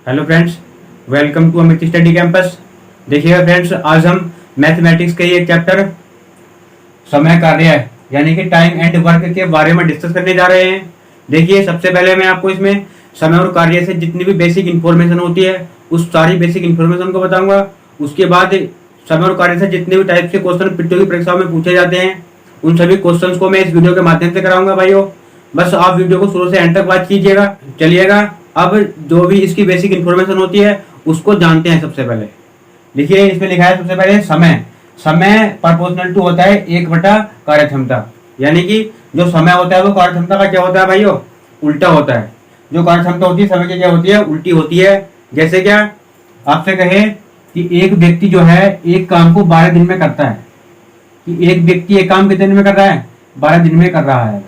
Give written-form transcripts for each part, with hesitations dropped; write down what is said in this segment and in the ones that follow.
Hello friends, welcome to Amit study campus. देखिएगा friends, आज हम मैथमेटिक्स के एक चैप्टर समय कार्य यानी कि टाइम एंड वर्क के बारे में डिस्कस करने जा रहे हैं। देखिए, सबसे पहले मैं आपको इसमें समय और कार्य से जितनी भी बेसिक इन्फॉर्मेशन होती है उस सारी बेसिक इन्फॉर्मेशन को बताऊंगा। उसके बाद समय और कार्य से जितने भी टाइप के क्वेश्चन प्रतियोगी परीक्षाओं में पूछे जाते हैं उन सभी क्वेश्चंस को मैं इस वीडियो के माध्यम से कराऊंगा भाइयों। बस आप वीडियो को शुरू से एंड तक बात कीजिएगा। चलिएगा, अब जो भी इसकी बेसिक इन्फॉर्मेशन होती है उसको जानते हैं। सबसे पहले देखिए, इसमें लिखा है सबसे पहले समय। समय प्रोपोर्शनल टू होता है 1/, कार्य क्षमता। यानी कि जो समय होता है वो कार्य क्षमता का क्या होता है भाइयों, उल्टा होता है। जो कार्य क्षमता होती है समय की क्या होती है, उल्टी होती है। जैसे क्या आपसे कहे कि एक व्यक्ति जो है एक काम को 12 दिन में करता है, कि एक व्यक्ति एक काम कितने दिन में कर रहा है, 12 दिन में कर रहा है।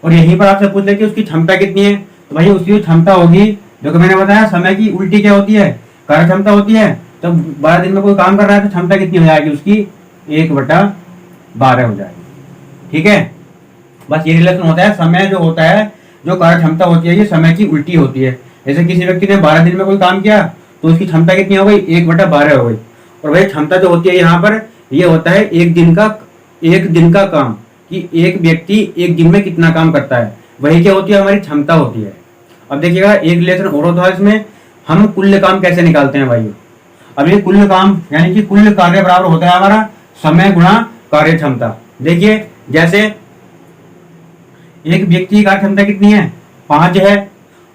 और यहीं पर आपसे पूछ ले कि उसकी क्षमता कितनी है, तो भाई उसकी जो क्षमता होगी, जो कि मैंने बताया समय की उल्टी क्या होती है, कार्य क्षमता होती है। तो 12 दिन में कोई काम कर रहा है तो क्षमता कितनी हो जाएगी उसकी, 1/12 हो जाएगी। ठीक है, बस ये रिलेशन होता है। समय जो होता है, जो कार्य क्षमता होती है, ये समय की उल्टी होती है। जैसे किसी व्यक्ति ने 12 दिन में कोई काम किया तो उसकी क्षमता कितनी हो गई, 1/12 हो गई। और भाई क्षमता जो होती है यहाँ पर, ये होता है एक दिन का काम, कि एक व्यक्ति एक दिन में कितना काम करता है, वही क्या होती है, हमारी क्षमता होती है। अब देखिएगा, एक रिलेशन और होता है इसमें, हम कुल काम कैसे निकालते हैं भाइयों। अब ये कुल काम यानी कि कुल कार्य बराबर होता है हमारा समय गुणा कार्य क्षमता। देखिए, जैसे एक व्यक्ति की कार्य क्षमता कितनी है, 5 है,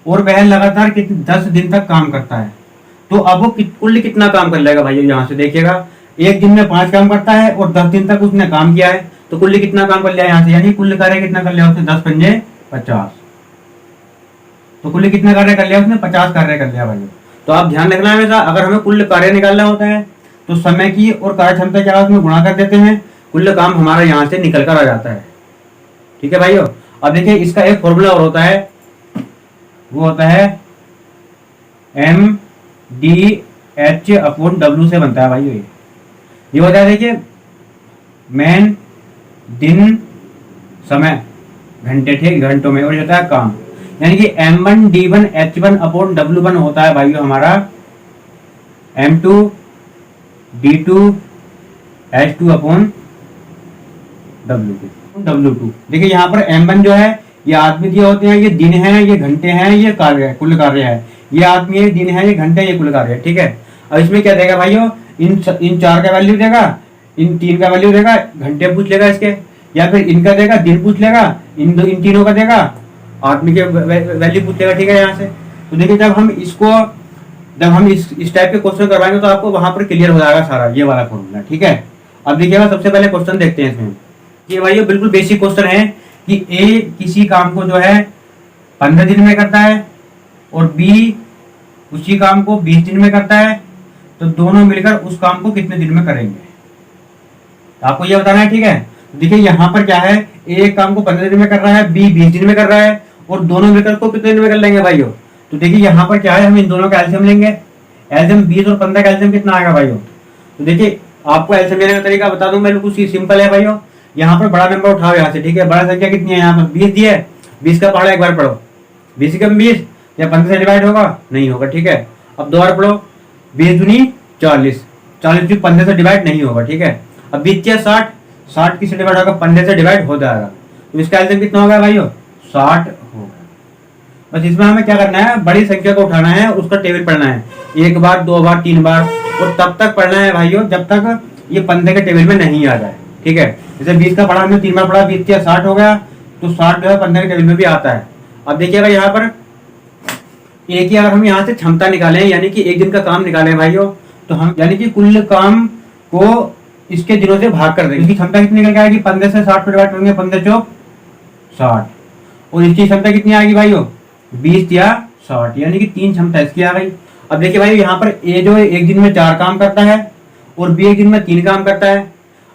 और वह लगातार 10 दिन तक काम करता है, तो अब वो कुल कितना काम कर लेगा भाइयों। यहाँ से देखिएगा, एक दिन में 5 काम करता है और 10 दिन तक उसने काम किया है, तो कुल कितना काम कर लिया यहाँ से, यानी कुल कार्य कितना कर लिया उसने, 10 पंजे 50। तो कुल कितना कार्य कर लिया उसने, 50 कार्य कर लिया भाई। तो आप ध्यान रखना हमेशा, अगर हमें कुल कार्य निकालना होता है तो समय की और कार्य क्षमता क्या उसमें गुणा कर देते हैं, कुल काम हमारा यहाँ से निकल कर आ जाता है। ठीक है भाइयों। अब देखिए, इसका एक फॉर्मूला और होता है, वो होता है MDH/W से बनता है भाइयों। ये होता है, देखिए, मैन दिन समय घंटे, ठीक, घंटों में, और होता है काम, यानी कि M1D1H1/W1 होता है भाइयों हमारा M2D2H2/W2। देखिए यहाँ पर M1 जो है ये आदमी दिए होते हैं, ये दिन है, ये घंटे हैं, ये कार्य है, कुल कार्य है। ये आदमी है, दिन है, ये घंटे, ये कुल कार्य है। ठीक है, अब इसमें क्या देगा भाइयों, इन 4 का वैल्यू देगा, इन 3 का वैल्यू देगा, घंटे पूछ लेगा इसके, या फिर इनका देगा, दिन पूछ लेगा, इन तीनों का देगा, आदमी के वैल्यू पूछ लेगा। ठीक है, यहाँ से तो देखिए, जब हम इस टाइप के क्वेश्चन करवाएंगे तो आपको वहां पर क्लियर हो जाएगा सारा ये वाला फॉर्मूला। ठीक है, अब देखिएगा, सबसे पहले क्वेश्चन देखते हैं इसमें। ये भाई बिल्कुल बेसिक क्वेश्चन है कि ए किसी काम को जो है 15 दिन में करता है और बी उसी काम को 20 दिन में करता है, तो दोनों मिलकर उस काम को कितने दिन में करेंगे, आपको ये बताना है। ठीक है, देखिए यहाँ पर क्या है, एक काम को 15 दिन में कर रहा है, बी 20 दिन में कर रहा है, और दोनों मिलकर को कितने दिन में कर लेंगे भाइयों। तो देखिए यहाँ पर क्या है, हम इन दोनों का एलसीएम लेंगे। एलसीएम 20 और 15 का एलसीएम कितना आएगा भाइयों। तो देखिए, आपको एलसीएम लेने का तरीका बता दूं मैं, बिल्कुल सिंपल है भाइयों। यहाँ पर बड़ा नंबर उठाओ यहाँ से। ठीक है, बड़ा संख्या कितनी है, यहाँ पर 20 दी है, 20 का पढ़ो, एक बार पढ़ो, 20 कम 20 या 15 से डिवाइड होगा, नहीं होगा। ठीक है, अब 2 बार पढ़ो, 20 दूनी 40, 40 भी 15 से डिवाइड नहीं होगा। ठीक है, अब 20 या 60, 60 किससे डिवाइड होगा, 15 से डिवाइड हो जाएगा। तो इसका एलसीएम कितना होगा भाइयों, 60 होगा। बस इसमें हमें क्या करना है, बड़ी संख्या को उठाना है, उसका टेबल पढ़ना है, 1 बार 2 बार 3 बार, और तब तक पढ़ना है भाइयों जब तक ये 15 के टेबल में नहीं आ जाए। ठीक है, जैसे 20 का पढ़ा हमने 3 बार पढ़ा, 20 या 60 हो गया, तो 60 जो है 15 के टेबल में भी आता है। अब देखिएगा यहाँ पर एक ही, अगर हम यहाँ से क्षमता निकालें यानी कि एक दिन का काम निकालें भाइयों, तो हम यानी कि कुल काम को इसके दिनों से भाग कर देंगे। इसकी क्षमता कितनी निकल के आएगी, 15 से 60 पर डिवाइड करेंगे, 15 चौक 60, और इसकी क्षमता कितनी आएगी भाइयों, 20 या 60, यानी कि 3 क्षमता इसकी आ गई। अब देखिए भाई, यहाँ पर ए जो है एक दिन में 4 काम करता है और बी एक दिन में 3 काम करता है।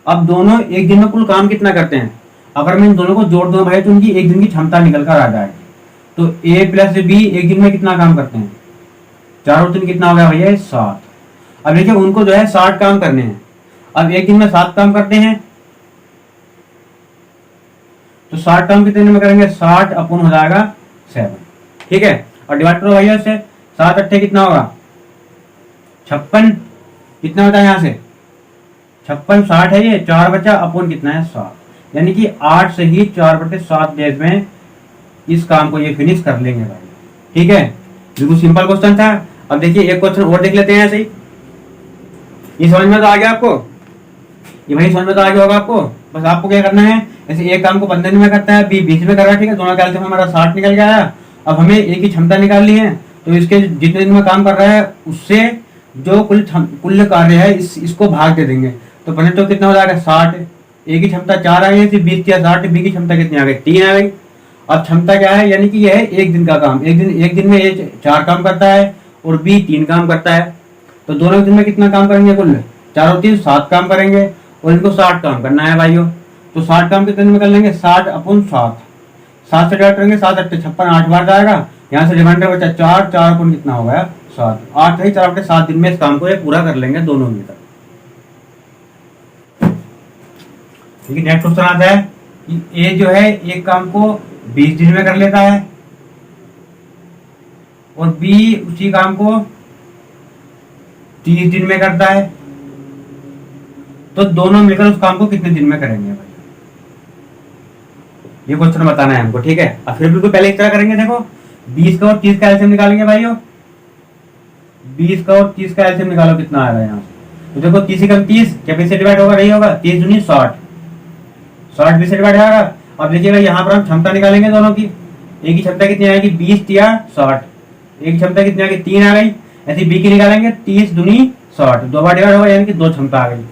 अब दोनों एक दिन में कुल काम कितना करते हैं, अगर मैं इन दोनों को जोड़ दूं भाई तो उनकी एक दिन की क्षमता निकल कर आ जाएगी। तो ए प्लस बी एक दिन में कितना काम करते हैं, 4 और 3 कितना हो गया भैया, 7। अब देखिए, उनको जो है 60 काम करने हैं। अब एक दिन में 7 काम करते हैं, तो 60 काम कितने दिन में करेंगे, 60 अपन हो जाएगा 7। ठीक है, और डिवाइड करो भैया इससे, 7 अट्ठे कितना होगा 56, कितना होता है यहाँ से 56, 60 है ये, 4 बचा अपन कितना है 7, यानी कि 8 से ही 4/7 डेज में इस काम को ये फिनिश कर लेंगे भाई। ठीक है, बिल्कुल सिंपल क्वेश्चन था। अब देखिए एक क्वेश्चन और देख लेते हैं ऐसे ही। ये समझ में तो आ गया आपको, ये भाई समझ में तो आ गया होगा आपको। बस आपको क्या करना है, ऐसे एक काम को 15 दिन में करता है, बी 20 में कर रहा है, ठीक है, दोनों का एलसीएम हमारा 60 निकल गया है। अब हमें एक ही क्षमता निकालनी है, तो इसके जितने दिन में काम कर रहा है उससे जो कुल कार्य है इसको भाग दे देंगे। तो पहले तो कितना हो जाएगा 60, एक की क्षमता 4 आ गई थी, 20 या 60, बी की क्षमता कितनी आ गई 3 आ गई। अब क्षमता क्या है, यानी कि यह है एक दिन का काम, एक दिन में ये 4 काम करता है और बी 3 काम करता है। तो दोनों दिन में कितना काम करेंगे, कुल 4 और 3 7 काम करेंगे और इनको 60 काम करना है भाइयों। तो 60 काम कितने दिन में कर लेंगे, 60/7, 7 से डिवाइड करेंगे, 7 8 56, 8 बार जाएगा, यहाँ से रिमाइंडर बचा 4, 4 अपन कितना हो गया 7, 8 है 4/7 दिन में इस काम को ये पूरा कर लेंगे दोनों मिलकर। लेकिन नेक्स्ट क्वेश्चन आता है कि ए जो है एक काम को 20 दिन में कर लेता है और बी उसी काम को 30 दिन में करता है, तो दोनों मिलकर उस काम को कितने दिन में करेंगे भाई, ये क्वेश्चन बताना है हमको। ठीक है, अब फिर बिल्कुल पहले एक तरह करेंगे, देखो 20 का और 30 का एलसीएम निकालेंगे भाइयों। 20 का और 30 का एलसीएम निकालो, कितना आ रहा है यहाँ से। तो देखो 30 कम 30 क्या 20 से डिवाइड होगा, नहीं होगा, 30 दूनी 60, 60 20 से डिवाइड होगा। अब देखिएगा यहाँ पर हम क्षमता निकालेंगे दोनों की, एक की क्षमता कितनी आएगी 20 या 60, एक क्षमता कितनी आ गई 3 आ गई। ऐसे बी की निकालेंगे 30 दूनी 60, 2 बार डिवाइड होगा यानी कि 2 क्षमता आ गई।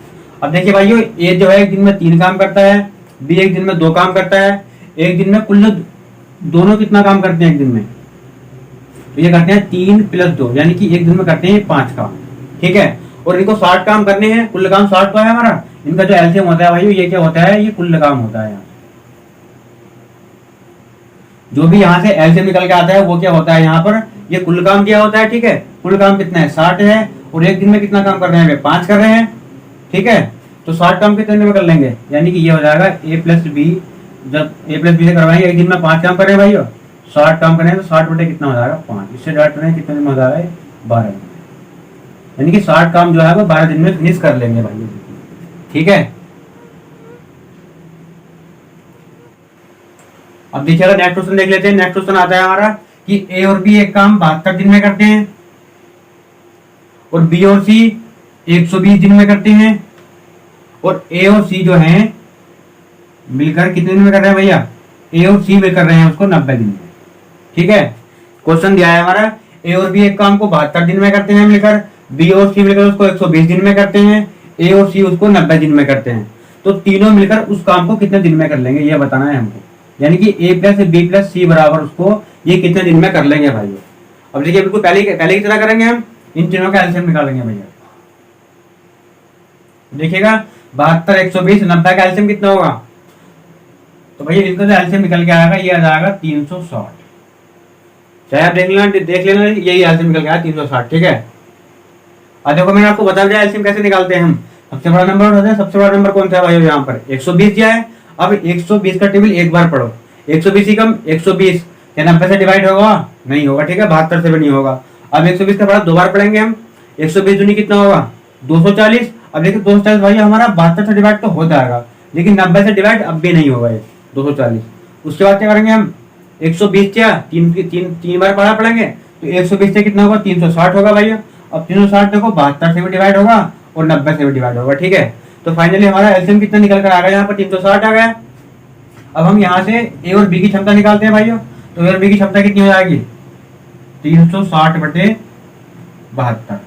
अब देखिए भाइयों ए जो है एक दिन में 3 काम करता है, बी एक दिन में 2 काम करता है, एक दिन में कुल दोनों कितना काम करते हैं एक दिन में, तो ये करते हैं 3 + 2 यानी कि एक दिन में करते हैं 5 काम। ठीक है, और इनको 60 काम करने हैं, कुल काम 60 तो है हमारा, इनका जो एलसीएम होता है भाइयों ये क्या होता है, ये कुल काम होता है। जो भी यहाँ से एलसीएम निकल के आता है वो क्या होता है, यहाँ पर ये कुल काम क्या होता है। ठीक है, कुल काम कितना है 60 है और एक दिन में कितना काम कर रहे हैं, 5 कर रहे हैं। ठीक है, तो 60 काम कितने दिन में कर लेंगे, यानी कि ये हो जाएगा a + b, जब a + b से करवाएंगे एक दिन में 5 काम कर रहे हैं भाइयों, 60 काम करें तो 60 बटे कितना हो जाएगा 5, इससे डिवाइड करें कितने दिन में हो जाएगा 12 दिन, यानी कि 60 काम जो है वो 12 दिन में फिनिश कर लेंगे भाइयों। ठीक है, अब देखिएगा नेक्स्ट क्वेश्चन देख लेते हैं। नेक्स्ट क्वेश्चन आता है हमारा कि ए और बी एक काम 72 दिन में करते हैं और बी और सी 120 दिन में करते हैं, और ए और सी जो हैं मिलकर कितने दिन में कर रहे हैं भैया, ए और सी मिलकर रहे हैं उसको 90 दिन में। ठीक है, क्वेश्चन दिया है हमारा ए और बी एक काम को 72 दिन में करते हैं मिलकर, बी और सी मिलकर उसको 120 दिन में करते हैं, ए और सी उसको 90 दिन में करते हैं। तो तीनों मिलकर उस काम को कितने दिन में कर लेंगे ये बताना है हमको, यानी कि a + b + c बराबर उसको ये कितने दिन में कर लेंगे भाइयों। अब देखिए बिल्कुल पहले की तरह करेंगे, हम इन तीनों का एलसीएम निकालेंगे भैया। देखिएगा 72 120 90 का एलसीएम कितना होगा, तो भैया इनका जो एलसीएम निकल के आएगा ये आ जाएगा 360, चाहे आप देख लेना यही एलसीएम निकल के आया 360। ठीक है, अब देखो मैंने आपको बता दिया एलसीएम कैसे निकालते हैं हम। सबसे बड़ा नंबर होता है, सबसे बड़ा नंबर कौन सा है भाई, यहाँ पर 120 दिया है। अब 120 का टेबल एक बार पढ़ो, 120 ही कम 120 क्या 90 से डिवाइड होगा, नहीं होगा। ठीक है, 72 से भी नहीं होगा। अब 120 का बड़ा 2 बार पढ़ेंगे हम, 120 दूनी कितना होगा 240। अब देखिए 240 भाई हमारा 72 से डिवाइड तो हो जाएगा, लेकिन 90 से डिवाइड अब भी नहीं होगा ये 240। उसके बाद क्या करेंगे हम 120 क्या तीन बार पढ़ा पढ़ेंगे, तो 120 से कितना होगा 360 होगा भैया। अब 360 देखो 72 से भी डिवाइड होगा और 90 से भी डिवाइड होगा। ठीक है, तो फाइनली हमारा एलसीएम कितना निकल कर आ गया, यहाँ पर 360 आ गया। अब हम यहाँ से ए और बी की क्षमता निकालते हैं भाइयों, तो ए और बी की क्षमता कितनी हो जाएगी 360 बटे 72।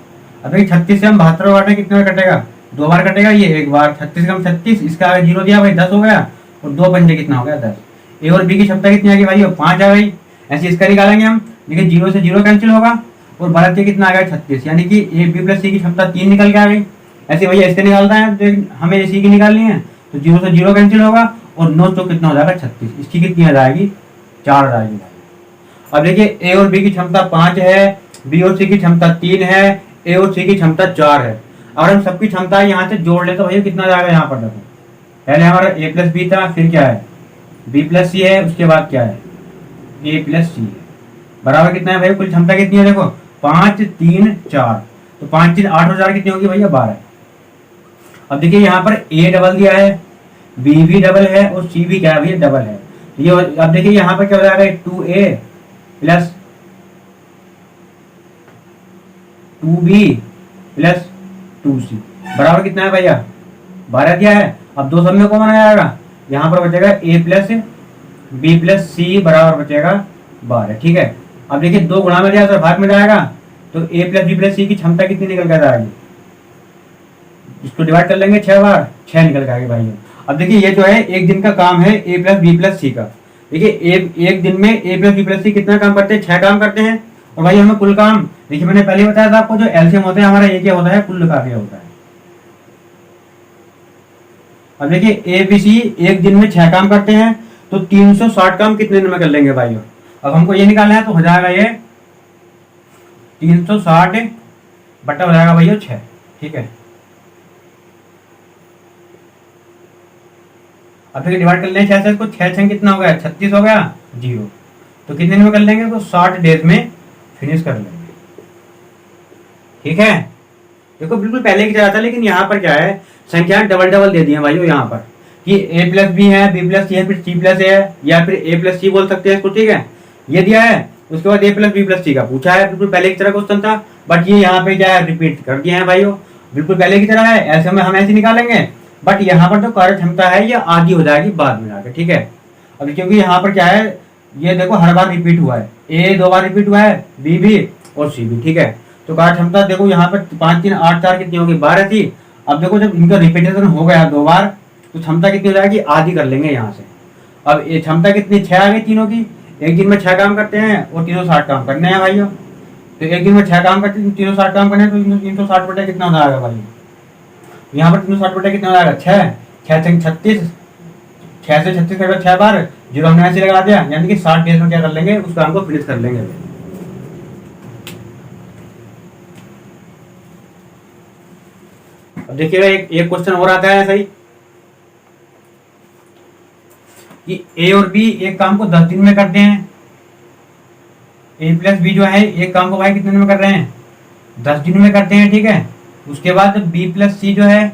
अब 36 से हम 72 बांटे कितने बार कटेगा, 2 बार कटेगा, ये एक बार। 36 कम 36, इसका आगे 0 दिया भाई 10 हो गया, और 2 पंजे कितना हो गया 10। ए और बी की क्षमता कितनी आ गई भाई 5 आ गई। ऐसे इसका निकालेंगे हम, लेकिन 0 से 0 कैंसिल होगा और 12 से कितना आ गया 36, यानी कि ए बी + सी की क्षमता 3 निकल के आ गई। ऐसे भैया इसके निकालता है, तो हमें सी की निकालनी है, तो 0 से 0 कैंसिल होगा और 9 चौक कितना हो जाएगा 36, इसकी कितनी आ जाएगी 4 आ जाएगी। अब देखिए ए और बी की क्षमता 5 है, बी और सी की क्षमता 3 है, ए और सी की क्षमता 4 है। और हम सबकी क्षमता यहाँ से जोड़ ले तो भैया कितना जाएगा, यहाँ पर देखो पहले हमारा a + b था, फिर क्या है b + c है, उसके बाद क्या है a + c है, बराबर कितना है भाई, कुल क्षमता कितनी है देखो 5 3 4, तो 5 3 8 और 4 कितनी होगी भैया 12। अब देखिए यहाँ पर ए डबल दिया है, बी भी डबल है और सी भी क्या है भैया डबल है। ये अब देखिए यहाँ पर क्या हो जाएगा 2a plus 2b plus 2c बराबर कितना है भैया 12 दिया है। अब दो सब में कॉमन आ जाएगा, यहाँ पर बचेगा a प्लस बी प्लस सी बराबर बचेगा 12। ठीक है, अब देखिए 2 गुणा में जाएगा तो भाग में जाएगा, तो a प्लस बी प्लस सी की क्षमता कितनी निकल कर आएगी, इसको डिवाइड कर लेंगे 6 बार, 6 निकल के आएगी भाई। अब देखिए ये जो है एक दिन का काम है a प्लस बी प्लस सी का। देखिए एक दिन में a प्लस बी प्लस सी कितना काम करते हैं, 6 काम करते हैं। और भाई हमें कुल काम, देखिए मैंने पहले बताया था आपको, जो एलसीएम होता है हमारा ये क्या होता है, कुल कार्य होता है। अब देखिए ए बी सी एक दिन में 6 काम करते हैं, तो 360 काम कितने दिन में कर लेंगे भाई। अब हमको ये निकालना है, तो हो जाएगा ये 360 बटा हो जाएगा भैया 6। ठीक है, अब देखिए डिवाइड कर लें 6 से, इसको 6 6 कितना हो गया 36 हो गया 0, तो कितने दिन में कर लेंगे, तो 60 डेज में फिनिश कर लेंगे। ठीक है, देखो बिल्कुल पहले की तरह था, लेकिन यहाँ पर क्या है संख्या डबल डबल दे दी है भाइयों यहाँ पर, कि a प्लस बी है, बी प्लस सी है, फिर सी प्लस ए है, या फिर a प्लस सी बोल सकते हैं इसको। ठीक है, ये दिया है, उसके बाद a प्लस बी प्लस सी का पूछा है, बिल्कुल पहले की तरह क्वेश्चन था, बट ये यहाँ पे क्या है रिपीट कर दिया है भाइयों, बिल्कुल पहले की तरह है। ऐसे में हम ऐसे निकालेंगे, बट यहाँ पर जो कार्य क्षमता है ये आधी हो जाएगी बाद में जाकर। ठीक है, अब क्योंकि यहाँ पर क्या है, ये देखो हर बार रिपीट हुआ है, ए 2 बार रिपीट हुआ है, बी भी और सी भी। ठीक है, तो कार्य क्षमता देखो यहाँ पर 5 3 8 4 कितनी होगी 12 थी। अब देखो जब इनका रिपीटेशन हो गया 2 बार, तो क्षमता कितनी हो जाएगी, आधी कर लेंगे यहाँ से। अब ये क्षमता कितनी 6 आ गई तीनों की, एक दिन में 6 काम करते हैं और 360 काम करने हैं भाइयों। तो एक दिन में 6 काम करते हैं, 360 काम करने हैं, तो 360 बटे कितना हो जाएगा भाई, यहाँ पर 360 बटे कितना हो जाएगा 6 6 36, 6 से 36 कर 6 बार, 0 हमने ऐसे लगा दिया, यानी कि 60 डेज में क्या कर लेंगे, उस काम को फिनिश कर लेंगे। अब देखिएगा एक क्वेश्चन और आता है ऐसा ही, कि ए और बी एक काम को 10 दिन में करते हैं। ए प्लस बी जो है एक काम को भाई कितने दिन में कर रहे हैं, 10 दिन में करते हैं। ठीक है, उसके बाद बी प्लस सी जो है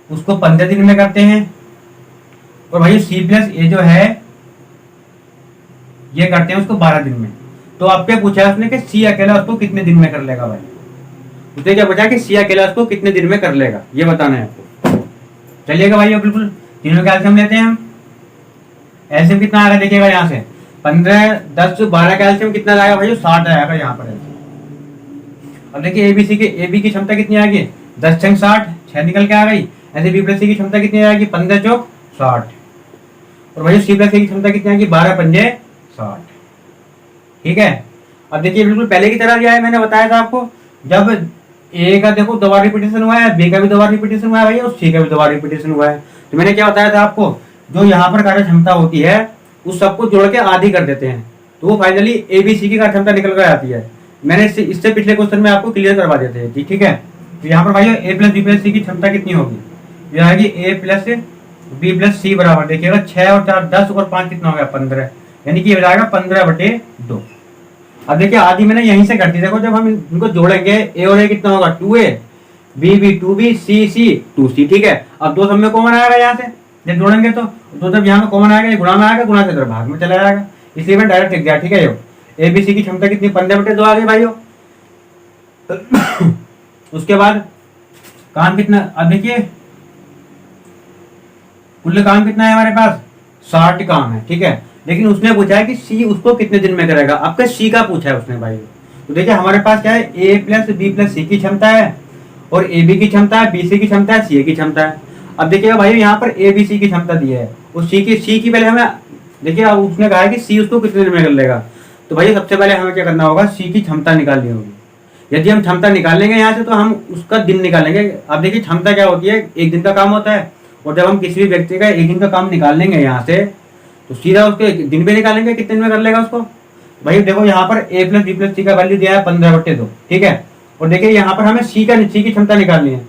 उसको 15 दिन में करते हैं, और भाई सी प्लस ए जो है ये करते हैं उसको 12 दिन में। तो आपसे पूछा उसने कि सी अकेला उसको कितने दिन में कर लेगा भाई, उसने क्या पूछा कि सी अकेला उसको कितने दिन में कर लेगा, ये बताना है आपको। चलिएगा भाई बिल्कुल तीनों का एल्सियम लेते हैं हम। एल्सियम कितना आएगा देखिएगा, यहाँ से 15 10 12 का एल्सियम कितना आएगा भाई, 60 आएगा यहाँ पर। अब देखिए एबीसी के ए बी की क्षमता कितनी आएगी, 10 6 60, 6 निकल के आ गई। ऐसे बी प्लस सी की क्षमता कितनी आएगी, 15 चौक 60, और भाई सी प्लस ए की क्षमता कितनी आएगी, 12 पंजे 60। ठीक है, अब देखिए बिल्कुल पहले की तरह दिया है, मैंने बताया था आपको, जब ए का देखो 2 बार रिपीटेशन हुआ है, बी का भी 2 बार रिपीटेशन हुआ है भाई, और सी का भी 2 बार रिपीटेशन हुआ है, तो मैंने क्या बताया था आपको, जो यहाँ पर कार्य क्षमता होती है उस सबको जोड़ के आधी कर देते हैं, तो वो फाइनली ए बी सी की कार्य क्षमता निकल कर आती है। मैंने इससे पिछले क्वेश्चन में आपको क्लियर करवा देते हैं। ठीक है, तो यहाँ पर भाई ए प्लस बी प्लस सी की क्षमता कितनी होगी, ये आएगी ए प्लस बी प्लस सी बराबर देखिएगा 6 और 4 10 और 5 कितना हो गया 15, यानी कि ये हो जाएगा 15 बटे 2। अब देखिए आधी मैंने यहीं से कर दी, देखो जब हम इनको जोड़ेंगे ए और ए कितना होगा 2a, बी बी 2b, सी सी 2c। ठीक है, अब 2 सब में कॉमन आएगा यहाँ से, जब जोड़ेंगे तो 2 जब यहाँ में कॉमन आएगा, ये गुणा में आएगा, गुणा से इधर भाग में चला जाएगा, इसलिए मैं डायरेक्ट लिख दिया। ठीक है, ए बी सी की क्षमता कितनी 15 बटे 2 आ गई भाइयों। उसके बाद काम कितना, अब देखिए कुल काम कितना है हमारे पास, 60 काम है। ठीक है, लेकिन उसने पूछा है कि सी उसको कितने दिन में करेगा, आपका सी का पूछा है उसने भाई। तो देखिए हमारे पास क्या है, ए प्लस बी प्लस सी की क्षमता है, और ए बी की क्षमता है, बी सी की क्षमता है, सी ए की क्षमता है। अब देखिएगा भाई यहाँ पर ए बी सी की क्षमता दी है, और सी की पहले हमें देखिए, उसने कहा है कि सी उसको कितने दिन में कर लेगा, तो भाई सबसे पहले हमें क्या करना होगा, सी की क्षमता निकालनी होगी। यदि हम क्षमता निकालेंगे यहाँ से, तो हम उसका दिन निकालेंगे। अब देखिए क्षमता क्या होती है, एक दिन का काम होता है, और जब हम किसी भी व्यक्ति का एक दिन का काम निकाल लेंगे यहाँ से, तो सीधा उसके दिन पे निकालेंगे कितने दिन में कर लेगा उसको। भाई देखो यहाँ पर ए प्लस बी प्लस सी का वैल्यू दिया है 15 बटे 2। ठीक है, और देखिए यहाँ पर हमें सी की क्षमता निकालनी है।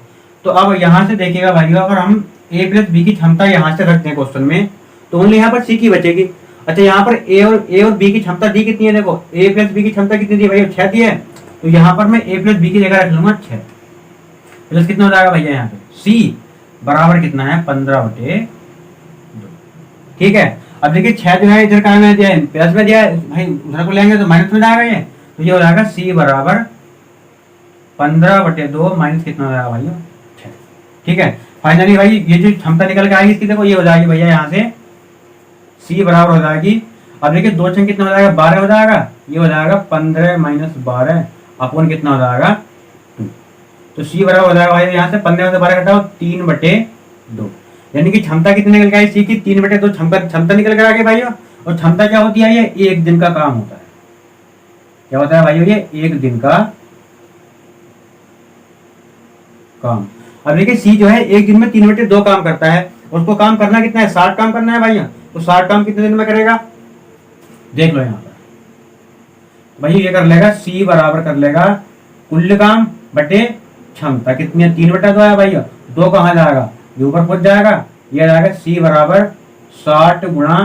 तो अब यहाँ से देखिएगा भाई, अगर हम ए प्लस बी की क्षमता यहाँ से रखते हैं क्वेश्चन में, तो ओनली यहाँ पर सी की बचेगी। अच्छा यहाँ पर ए और बी की क्षमता दी कितनी है, देखो ए प्लस बी की क्षमता कितनी दी भैया, 6 दी है। तो यहाँ पर मैं ए प्लस बी की जगह रख लूंगा 6, प्लस कितना हो जाएगा भैया यहाँ पे सी बराबर कितना है 15/2। ठीक है, अब देखिए 6 जो है इधर कहाँ में दिया है, प्लस में दिया है भाई, उधर को लेंगे तो माइनस में जाएगा ये, तो ये हो जाएगा सी बराबर 15/2 माइनस कितना हो जाएगा भाई 6। ठीक है, फाइनली भाई ये जो क्षमता निकल के आएगी इसकी देखो ये हो जाएगी भैया यहाँ से सी बराबर हो जाएगी, अब देखिए 2 छंग कितना हो जाएगा 12 हो जाएगा, ये हो जाएगा 15 - 12 अपन कितना हो जाएगा 2। तो सी बराबर हो जाएगा भाई यहाँ से 15 से 12 घटाओ 3/2, यानी कि क्षमता कितनी निकल के आई सी की 3/2 क्षमता निकल कर आ गई भाइयों। और क्षमता क्या होती है, ये 1 दिन का काम होता है। क्या होता है भाइयों, ये 1 दिन का काम। अब देखिए सी जो है 1 दिन में 3/2 काम करता है, उसको काम करना कितना है 60 काम करना है भाइयों। तो 60 काम कितने दिन में करेगा, देख लो यहाँ पर भाई, ये कर लेगा सी बराबर कर लेगा कुल काम बटे क्षमता कितनी है 3/2 है भाई, 2 कहाँ जाएगा ये ऊपर पहुंच जाएगा, ये जाएगा सी बराबर 60 गुणा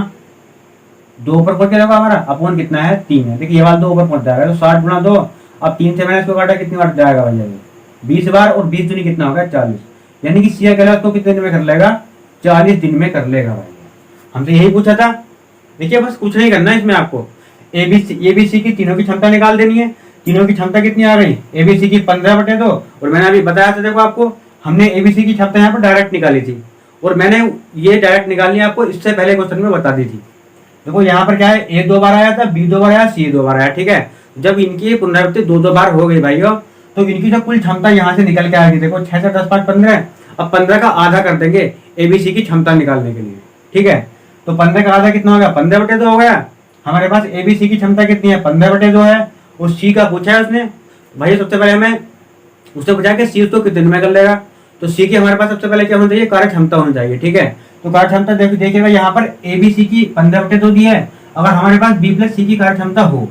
2 ऊपर पहुंच जाएगा हमारा, अपन कितना है 3 है, देखिए ये वाला 2 ऊपर पहुंच जाएगा, तो 60 गुणा 2, अब 3 से मैंने इसको काटा कितनी बार जाएगा भैया 20 बार, और 20 दूनी कितना होगा 40, यानी कि सी अकेला तो कितने दिन में कर लेगा 40 दिन में कर लेगा भाई। हमसे यही पूछा था। देखिए बस कुछ नहीं करना है इसमें, आपको एबीसी की तीनों की क्षमता निकाल देनी है। तीनों की क्षमता कितनी आ गई, एबीसी की 15/2, और मैंने अभी बताया था देखो आपको, हमने एबीसी की क्षमता यहाँ पर डायरेक्ट निकाली थी, और मैंने ये डायरेक्ट निकालनी आपको इससे पहले क्वेश्चन में बता दी थी। देखो यहाँ पर क्या है, ए 2 बार आया था, बी 2 बार आया, सी 2 बार आया। ठीक है, जब इनकी पुनरावृत्ति 2 बार हो गई भाइयों, तो इनकी जो कुल क्षमता यहाँ से निकल के आएगी, देखो 6 से 10 5 15, अब 15 का आधा कर देंगे एबीसी की क्षमता निकालने के लिए। ठीक है, तो 15 का आधा कितना हो गया 15/2 हो गया। हमारे पास एबीसी की क्षमता कितनी है 15/2 है, और सी का पूछा है उसने भाई, सबसे पहले हमें उससे पूछा कि सी उसको कितने दिन में कर लेगा, तो सी की हमारे पास सबसे पहले क्या होना चाहिए, कार्य क्षमता होनी चाहिए। ठीक है, तो कार्य क्षमता देखिएगा यहाँ पर एबीसी की 15/2 दी है, अगर हमारे पास बी प्लस सी की कार्य क्षमता हो,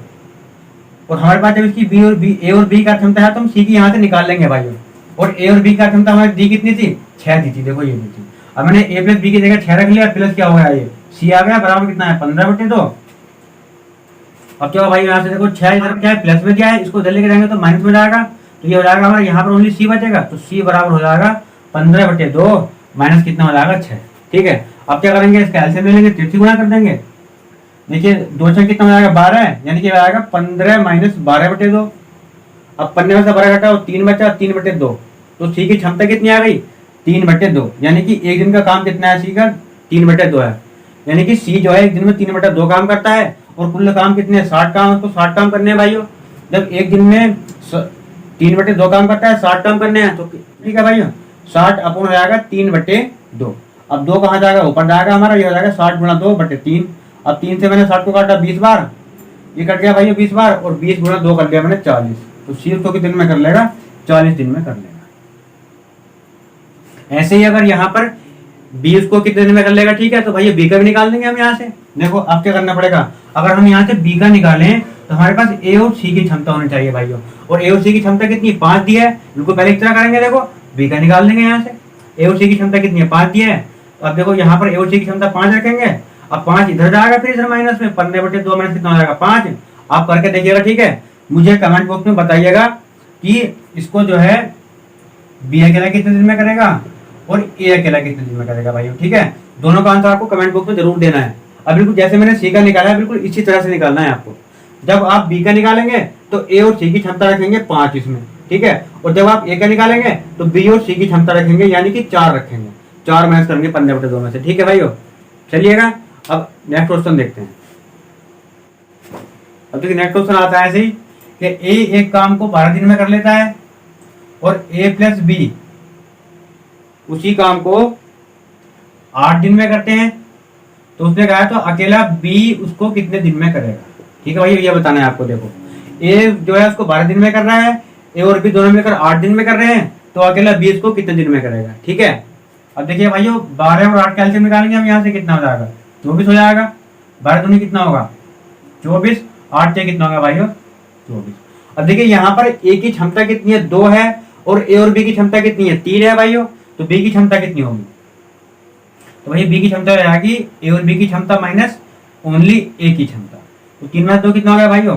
और हमारे पास जब इसकी बी और बी ए और बी का क्षमता है, तो हम सी की यहाँ से निकाल लेंगे भाई। और ए और बी का क्षमता हमारी दी कितनी थी 6 दी थी, देखो ये दी थी। अब मैंने ए प्लस बी की जगह 6 रख लिया, प्लस क्या हो गया ये सी आ गया बराबर कितना है 15/2। अब क्या भाई यहाँ से देखो 6 इधर क्या है प्लस में क्या है, इसको इधर लेके जाएंगे तो माइनस में जाएगा, तो ये हो जाएगा हमारा यहाँ पर ओनली सी बचेगा, तो सी बराबर हो जाएगा 15/2 माइनस कितना हो जाएगा 6। ठीक है, अब क्या करेंगे, इसका एलसीएम ले लेंगे, 33 गुना कर देंगे। देखिए 2 6 कितना हो जाएगा 12, यानी कि आएगा 15 माइनस 12/2। अब 15 में से 12 घटाओ 3 बचा, 3/2, तो सी की क्षमता कितनी आ गई 3/2, यानी कि 1 दिन का काम कितना है सी का 3/2 है, यानी कि सी जो है 1 दिन में 3/2 काम करता है, और कुल काम कितने 60 काम, उसको 60 काम करने हैं भाइयों। जब 1 दिन में 3/2 काम करता है 60 काम करने हैं, तो ठीक है भाइयों 60 अपन हो जाएगा 3/2। अब 2 कहाँ जाएगा ऊपर जाएगा हमारा, ये हो जाएगा 60 गुणा 2/3। अब 3 से मैंने 60 को काटा 20 बार, ये कट गया भाइयों 20 बार, और 20 गुणा 2 कर लिया मैंने 40, तो सी उसको कितने दिन में कर लेगा 40 दिन में कर लेगा। ऐसे ही अगर यहाँ पर बी उसको कितने दिन में कर लेगा, ठीक है, तो भैया बी का भी निकाल देंगे हम यहाँ से। देखो अब क्या करना पड़ेगा, अगर हम यहाँ से बी का निकालें तो हमारे पास ए और सी की क्षमता होनी चाहिए भाइयों, और ए और सी की क्षमता कितनी 5 दी है, इनको पहले इस तरह करेंगे, देखो बी का निकाल देंगे यहाँ से। ए और सी की क्षमता कितनी है 5 दी है, तो अब देखो यहाँ पर ए और सी की क्षमता 5 रखेंगे, अब 5 इधर जाएगा, फिर इधर माइनस में 15/2 माइनस कितना हो जाएगा 5। आप करके देखिएगा, ठीक है, मुझे कमेंट बॉक्स में बताइएगा कि इसको जो है बी अकेला कितने दिन में करेगा और ए अकेला कितने दिन में करेगा भाइयों। ठीक है, दोनों का आंसर आपको कमेंट बॉक्स में जरूर देना है। अब बिल्कुल जैसे मैंने सी का निकाला है, बिल्कुल इसी तरह से निकालना है आपको। जब आप बी का निकालेंगे तो ए और सी की क्षमता रखेंगे 5 इसमें, ठीक है, और जब आप ए का निकालेंगे तो बी और सी की क्षमता रखेंगे, यानी कि 4 रखेंगे, 4 माइनस करेंगे 15/2 में से। ठीक है भाइयों, चलिएगा अब नेक्स्ट क्वेश्चन देखते हैं। अब देखिए नेक्स्ट क्वेश्चन आता है ऐसे ही कि ए एक काम को 12 दिन में कर लेता है और ए प्लस बी उसी काम को 8 दिन में करते हैं, तो उसने कहा तो अकेला बी उसको कितने दिन में करेगा। ठीक है भाई, ये बताना है आपको। देखो ए जो है उसको 12 दिन में कर रहा है, ए और बी दोनों मिलकर 8 दिन में कर रहे हैं, तो अकेला बी इसको कितने दिन में करेगा। ठीक है, अब देखिए भाइयों 12 और 8 कैलसियम निकालेंगे हम, यहाँ से कितना हो जाएगा 24 हो जाएगा। 12 दूनी कितना होगा 24, 8 से कितना होगा भाइयों 24। अब देखिए यहाँ पर ए की क्षमता कितनी है 2 है, और ए और बी की क्षमता कितनी है 3 है भाइयों, तो बी की क्षमता कितनी होगी, तो भाई बी की क्षमता हो जाएगी ए और बी की क्षमता माइनस ओनली ए की क्षमता। तो 3 में 2 कितना हो गया भाइयों?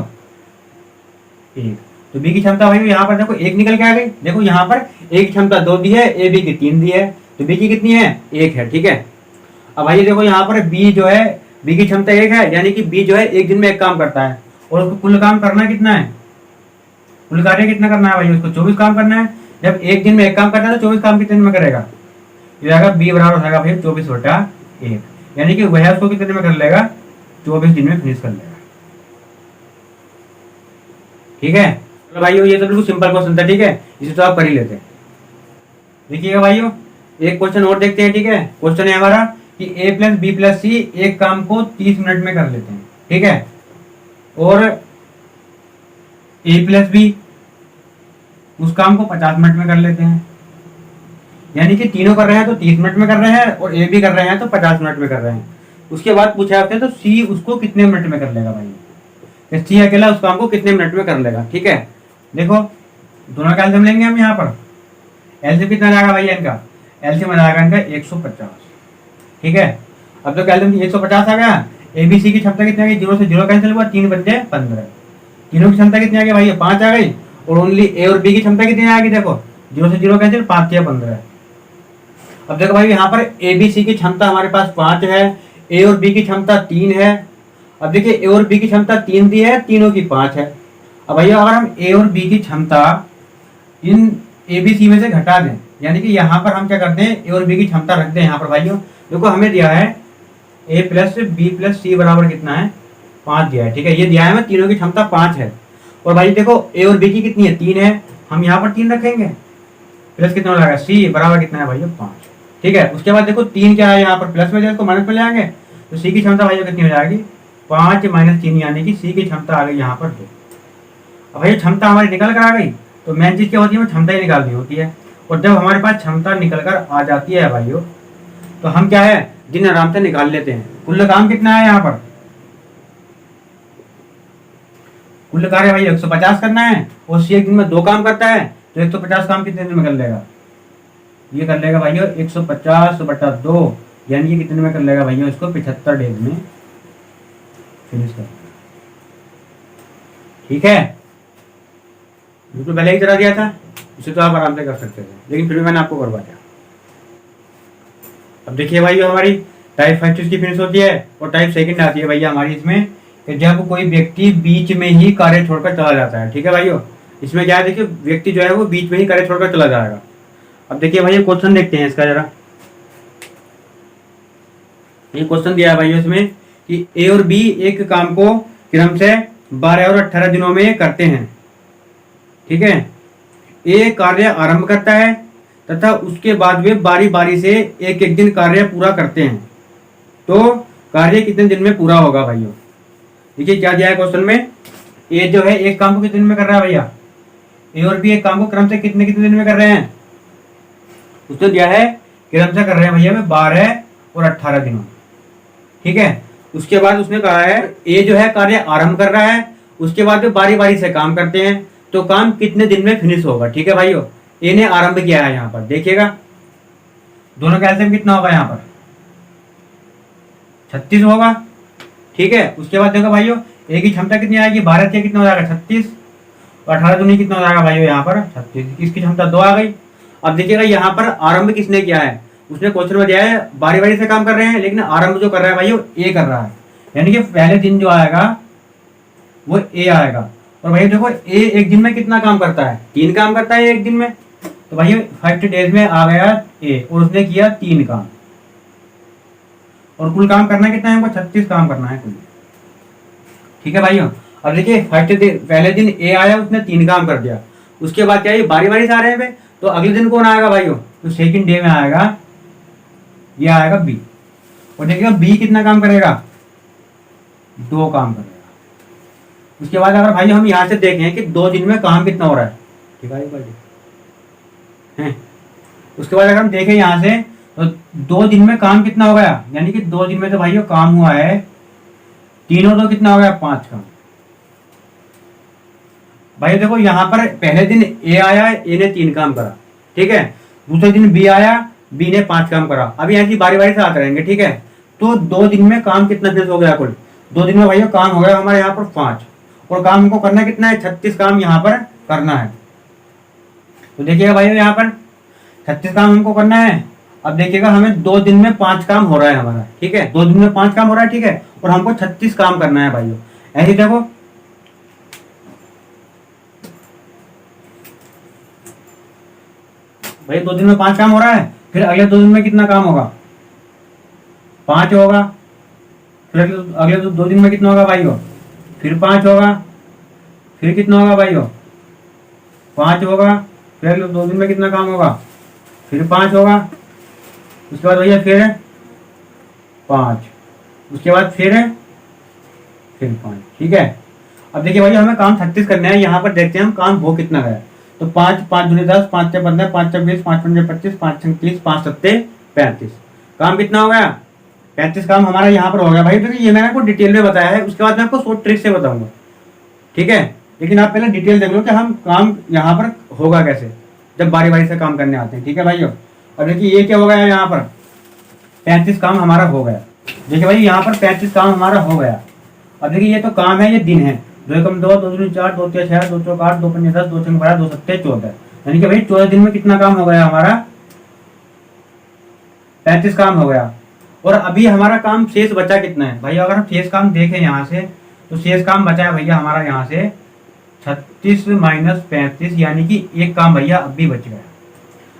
1। तो बी की क्षमता भाइयों यहाँ पर देखो 1 निकल के आ गई। देखो यहाँ पर ए की क्षमता 2 दी है, ए बी की 3 दी है, तो बी की कितनी है? 1 है। ठीक है, अब भाई देखो यहाँ पर बी जो है, बी की क्षमता 1 है, यानी कि बी जो है एक दिन में एक काम करता है और उसको कुल काम करना कितना है? कुल कार्य कितना करना है भाई? उसको 24 काम करना है। जब एक दिन में एक काम करता है तो 24 काम कितने दिन में करेगा? बी बराबर हो जाएगा भाई 24/1, यानी कि वह उसको कितने दिन में कर लेगा? 24 दिन में फिनिश कर लेगा। ठीक है, तो भाइयों ये तो बिल्कुल सिंपल क्वेश्चन था। ठीक है, इसे तो आप कर ही लेते हैं। देखिएगा भाइयों, एक क्वेश्चन और देखते हैं। ठीक है, क्वेश्चन है हमारा कि a प्लस बी प्लस सी एक काम को 30 मिनट में कर लेते हैं। ठीक है, और a प्लस बी उस काम को 50 मिनट में कर लेते हैं। यानी कि तीनों कर रहे हैं तो 30 मिनट में कर रहे हैं और ए भी कर रहे हैं तो 50 मिनट में कर रहे हैं। उसके बाद पूछा जाता है तो सी उसको कितने मिनट में कर लेगा भाई? सी अकेला उस काम को कितने मिनट में कर लेगा? ठीक है, देखो दोनों का एलसीएम लेंगे हम यहाँ पर। एलसीएम कितना जाएगा भैया इनका? एलसीएम जाएगा इनका 150। ठीक है, अब तो एलसीएम 150 आ गया। एबीसी की क्षमता कितनी आ गई? 0 से 0 कैंसिल हुआ, 3 बचे 15। तीनों की क्षमता कितनी आ गई भाई? 5 आ गई। और ओनली ए और बी की क्षमता कितनी आ गई? देखो 0 से 0 कैंसिल, 5 या 15। अब देखो भाई यहाँ पर ए बी सी की क्षमता हमारे पास 5 है, ए और बी की क्षमता 3 है। अब देखिए ए और बी की क्षमता 3 दी है, तीनों की 5 है। अब भैया अगर हम ए और बी की क्षमता इन ए बी सी में से घटा दें, यानी कि यहाँ पर हम क्या करते हैं, ए और बी की क्षमता रखते हैं यहाँ पर भाइयों। देखो हमें दिया है ए प्लस बी प्लस सी बराबर कितना है? 5 दिया है। ठीक है, ये दिया है हमें, तीनों की क्षमता 5 है। और भाई देखो ए और बी की कितनी है? 3 है। हम यहाँ पर 3 रखेंगे, प्लस कितना हो जाएगा? सी बराबर कितना है भाई? 5। ठीक है, उसके बाद देखो 3 क्या है यहाँ पर? प्लस में जाए तो माइनस में ले आएंगे, तो सी की क्षमता भाई कितनी हो जाएगी? 5 - 3, यानी कि सी की क्षमता आ गई यहाँ पर 2। अब भाई क्षमता हमारी निकल कर आ गई, तो मेन चीज क्या होती है? क्षमता ही निकालनी होती है। और जब हमारे पास क्षमता निकल कर आ जाती है भाइयों, तो हम क्या है, दिन आराम से निकाल लेते हैं। कुल काम कितना है यहाँ पर? कुल कार्य भाई 150 करना है, और सी एक दिन में 2 काम करता है, तो 150 काम कितने दिन में कर लेगा? ये कर लेगा भाइयों 150/2, यानी कि कितने में कर लेगा भाइयों? इसको 75 डेज में फिनिश कर। ठीक है, बिल्कुल पहले ही करा दिया था, इसे तो आप आराम से कर सकते थे, लेकिन फिर भी मैंने आपको करवा दिया। अब देखिए भाइयों, हमारी टाइप फर्स्ट इसकी फिनिश होती है और टाइप सेकंड आती है भैया हमारी इसमें, कि जब कोई व्यक्ति बीच में ही कार्य छोड़कर चला जाता है। ठीक है भाइयों, इसमें क्या है, देखिए व्यक्ति जो है वो बीच में ही कार्य छोड़कर चला जाएगा। अब देखिए भाई क्वेश्चन देखते हैं इसका जरा। ये क्वेश्चन दिया है भाई इसमें कि ए और बी एक काम को क्रम से 12 और 18 दिनों में करते हैं। ठीक है, ए कार्य आरंभ करता है तथा उसके बाद वे बारी बारी से एक एक दिन कार्य पूरा करते हैं, तो कार्य कितने दिन में पूरा होगा भाइयों? देखिए क्या दिया है क्वेश्चन में, ए जो है एक काम को कितने दिन में कर रहा है भैया? ए और बी एक काम को क्रम से कितने कितने दिन में कर रहे हैं? उसने दिया है क्रम से कर रहे हैं भैया 12 और 18 दिनों। ठीक है, उसके बाद उसने कहा है ए जो है कार्य आरंभ कर रहा है, उसके बाद वे बारी बारी से काम करते हैं, तो काम कितने दिन में फिनिश होगा? ठीक है भाइयों, ए ने आरंभ किया है यहाँ पर, देखिएगा दोनों का एलसीएम कितना होगा यहाँ पर? 36 होगा। ठीक है, उसके बाद देखो भाइयों ए की क्षमता कितनी आएगी? 12 से कितना हो जाएगा? 36, और 18 दूनी कितना हो जाएगा भाइयों यहाँ पर? 36। इसकी क्षमता 2 आ गई। अब देखिएगा यहाँ पर आरंभ किसने किया है? उसने क्वेश्चन में दिया है बारी बारी से काम कर रहे हैं, लेकिन आरंभ जो कर रहा है भाइयों ए कर रहा है, यानी कि पहले दिन जो आएगा वो ए आएगा। और भाई देखो ए एक दिन में कितना काम करता है? 3 काम करता है एक दिन में, तो भाई 5 डेज में आ गया ए, और उसने किया 3 काम, और कुल काम करना कितना है हमको? 36 काम करना है कुल। ठीक है भाइयों, अब देखिए पहले दिन ए आया, उसने 3 काम कर दिया, उसके बाद क्या ये बारी बारी से आ रहे हैं, तो अगले दिन कौन आएगा भाइयों? तो सेकंड डे में आएगा, ये आएगा बी, और देखिएगा बी कितना काम करेगा? 2 काम करेगा। उसके बाद अगर भाई हम यहाँ से देखें कि 2 दिन में काम कितना हो रहा है, ठीक है, उसके बाद अगर हम देखें यहाँ से तो 2 दिन में काम कितना हो गया, यानी कि 2 दिन में तो भाइयों काम हुआ है 3 और 2 कितना हो गया? 5 काम। भाई देखो यहाँ पर पहले दिन ए आया, ए ने 3 काम करा, ठीक है, दूसरे दिन बी आया, बी ने 5 काम करा। अभी ऐसी बारी बारी से आते रहेंगे। ठीक है, तो 2 दिन में काम कितना फिनिश हो गया कुल? 2 दिन में भाइयों काम हो गया हमारे यहाँ पर 5, और काम हमको करना कितना है, 36 काम यहाँ पर करना है। तो देखिएगा भाइयों यहाँ पर 36 काम हमको करना है। अब देखिएगा हमें 2 दिन में 5 काम हो रहा है हमारा, ठीक है, 2 दिन में 5 काम हो रहा है, ठीक है, और हमको 36 काम करना है भाइयों। ऐसे देखो भाई 2 दिन में 5 काम हो रहा है, फिर अगले 2 दिन में कितना काम होगा, 5 होगा, फिर अगले 2 दिन में कितना होगा भाइयों, फिर 5 होगा, फिर कितना होगा भाइयों, 5 होगा, फिर अगले 2 दिन में कितना काम होगा, फिर 5 होगा, उसके बाद भैया फिर 5, उसके बाद फिर 5, ठीक है। अब देखिए भाई हमें काम 36 करना है, यहाँ पर देखते हैं हम काम हो कितना गया। तो 5 5 दूनी 10, 5 6 15, 5 6 20, 5 5 25, 5 6 30, 5 7 35, काम कितना हो गया, 35 काम हमारा यहाँ पर हो गया भाई। देखिए ये मैंने आपको डिटेल में बताया है, उसके बाद मैं आपको शॉर्ट ट्रिक से बताऊंगा, ठीक है, लेकिन आप पहले डिटेल देख लो कि हम काम यहाँ पर होगा कैसे जब बारी बारी से काम करने आते हैं, ठीक है भाइयों। अब देखिए ये क्या हो गया, यहाँ पर 35 काम हमारा हो गया। देखिए भाई यहाँ पर 35 काम हमारा हो गया। अब देखिए ये तो काम है, ये दिन है, 2 कम 2, 2 दूनी 4, 2 3 6, 2 चौक 8, 2 पंजे 10, 2 छंग 12, 2 सत्ते 14, यानी कि भाई 14 दिन में कितना काम हो गया हमारा, 35 काम हो गया। और अभी हमारा काम शेष बचा कितना है भाई, अगर हम शेष काम देखें यहाँ से, तो शेष काम बचा है भैया हमारा यहाँ से 36 - 35, यानी कि एक काम भैया अब भी बच गया।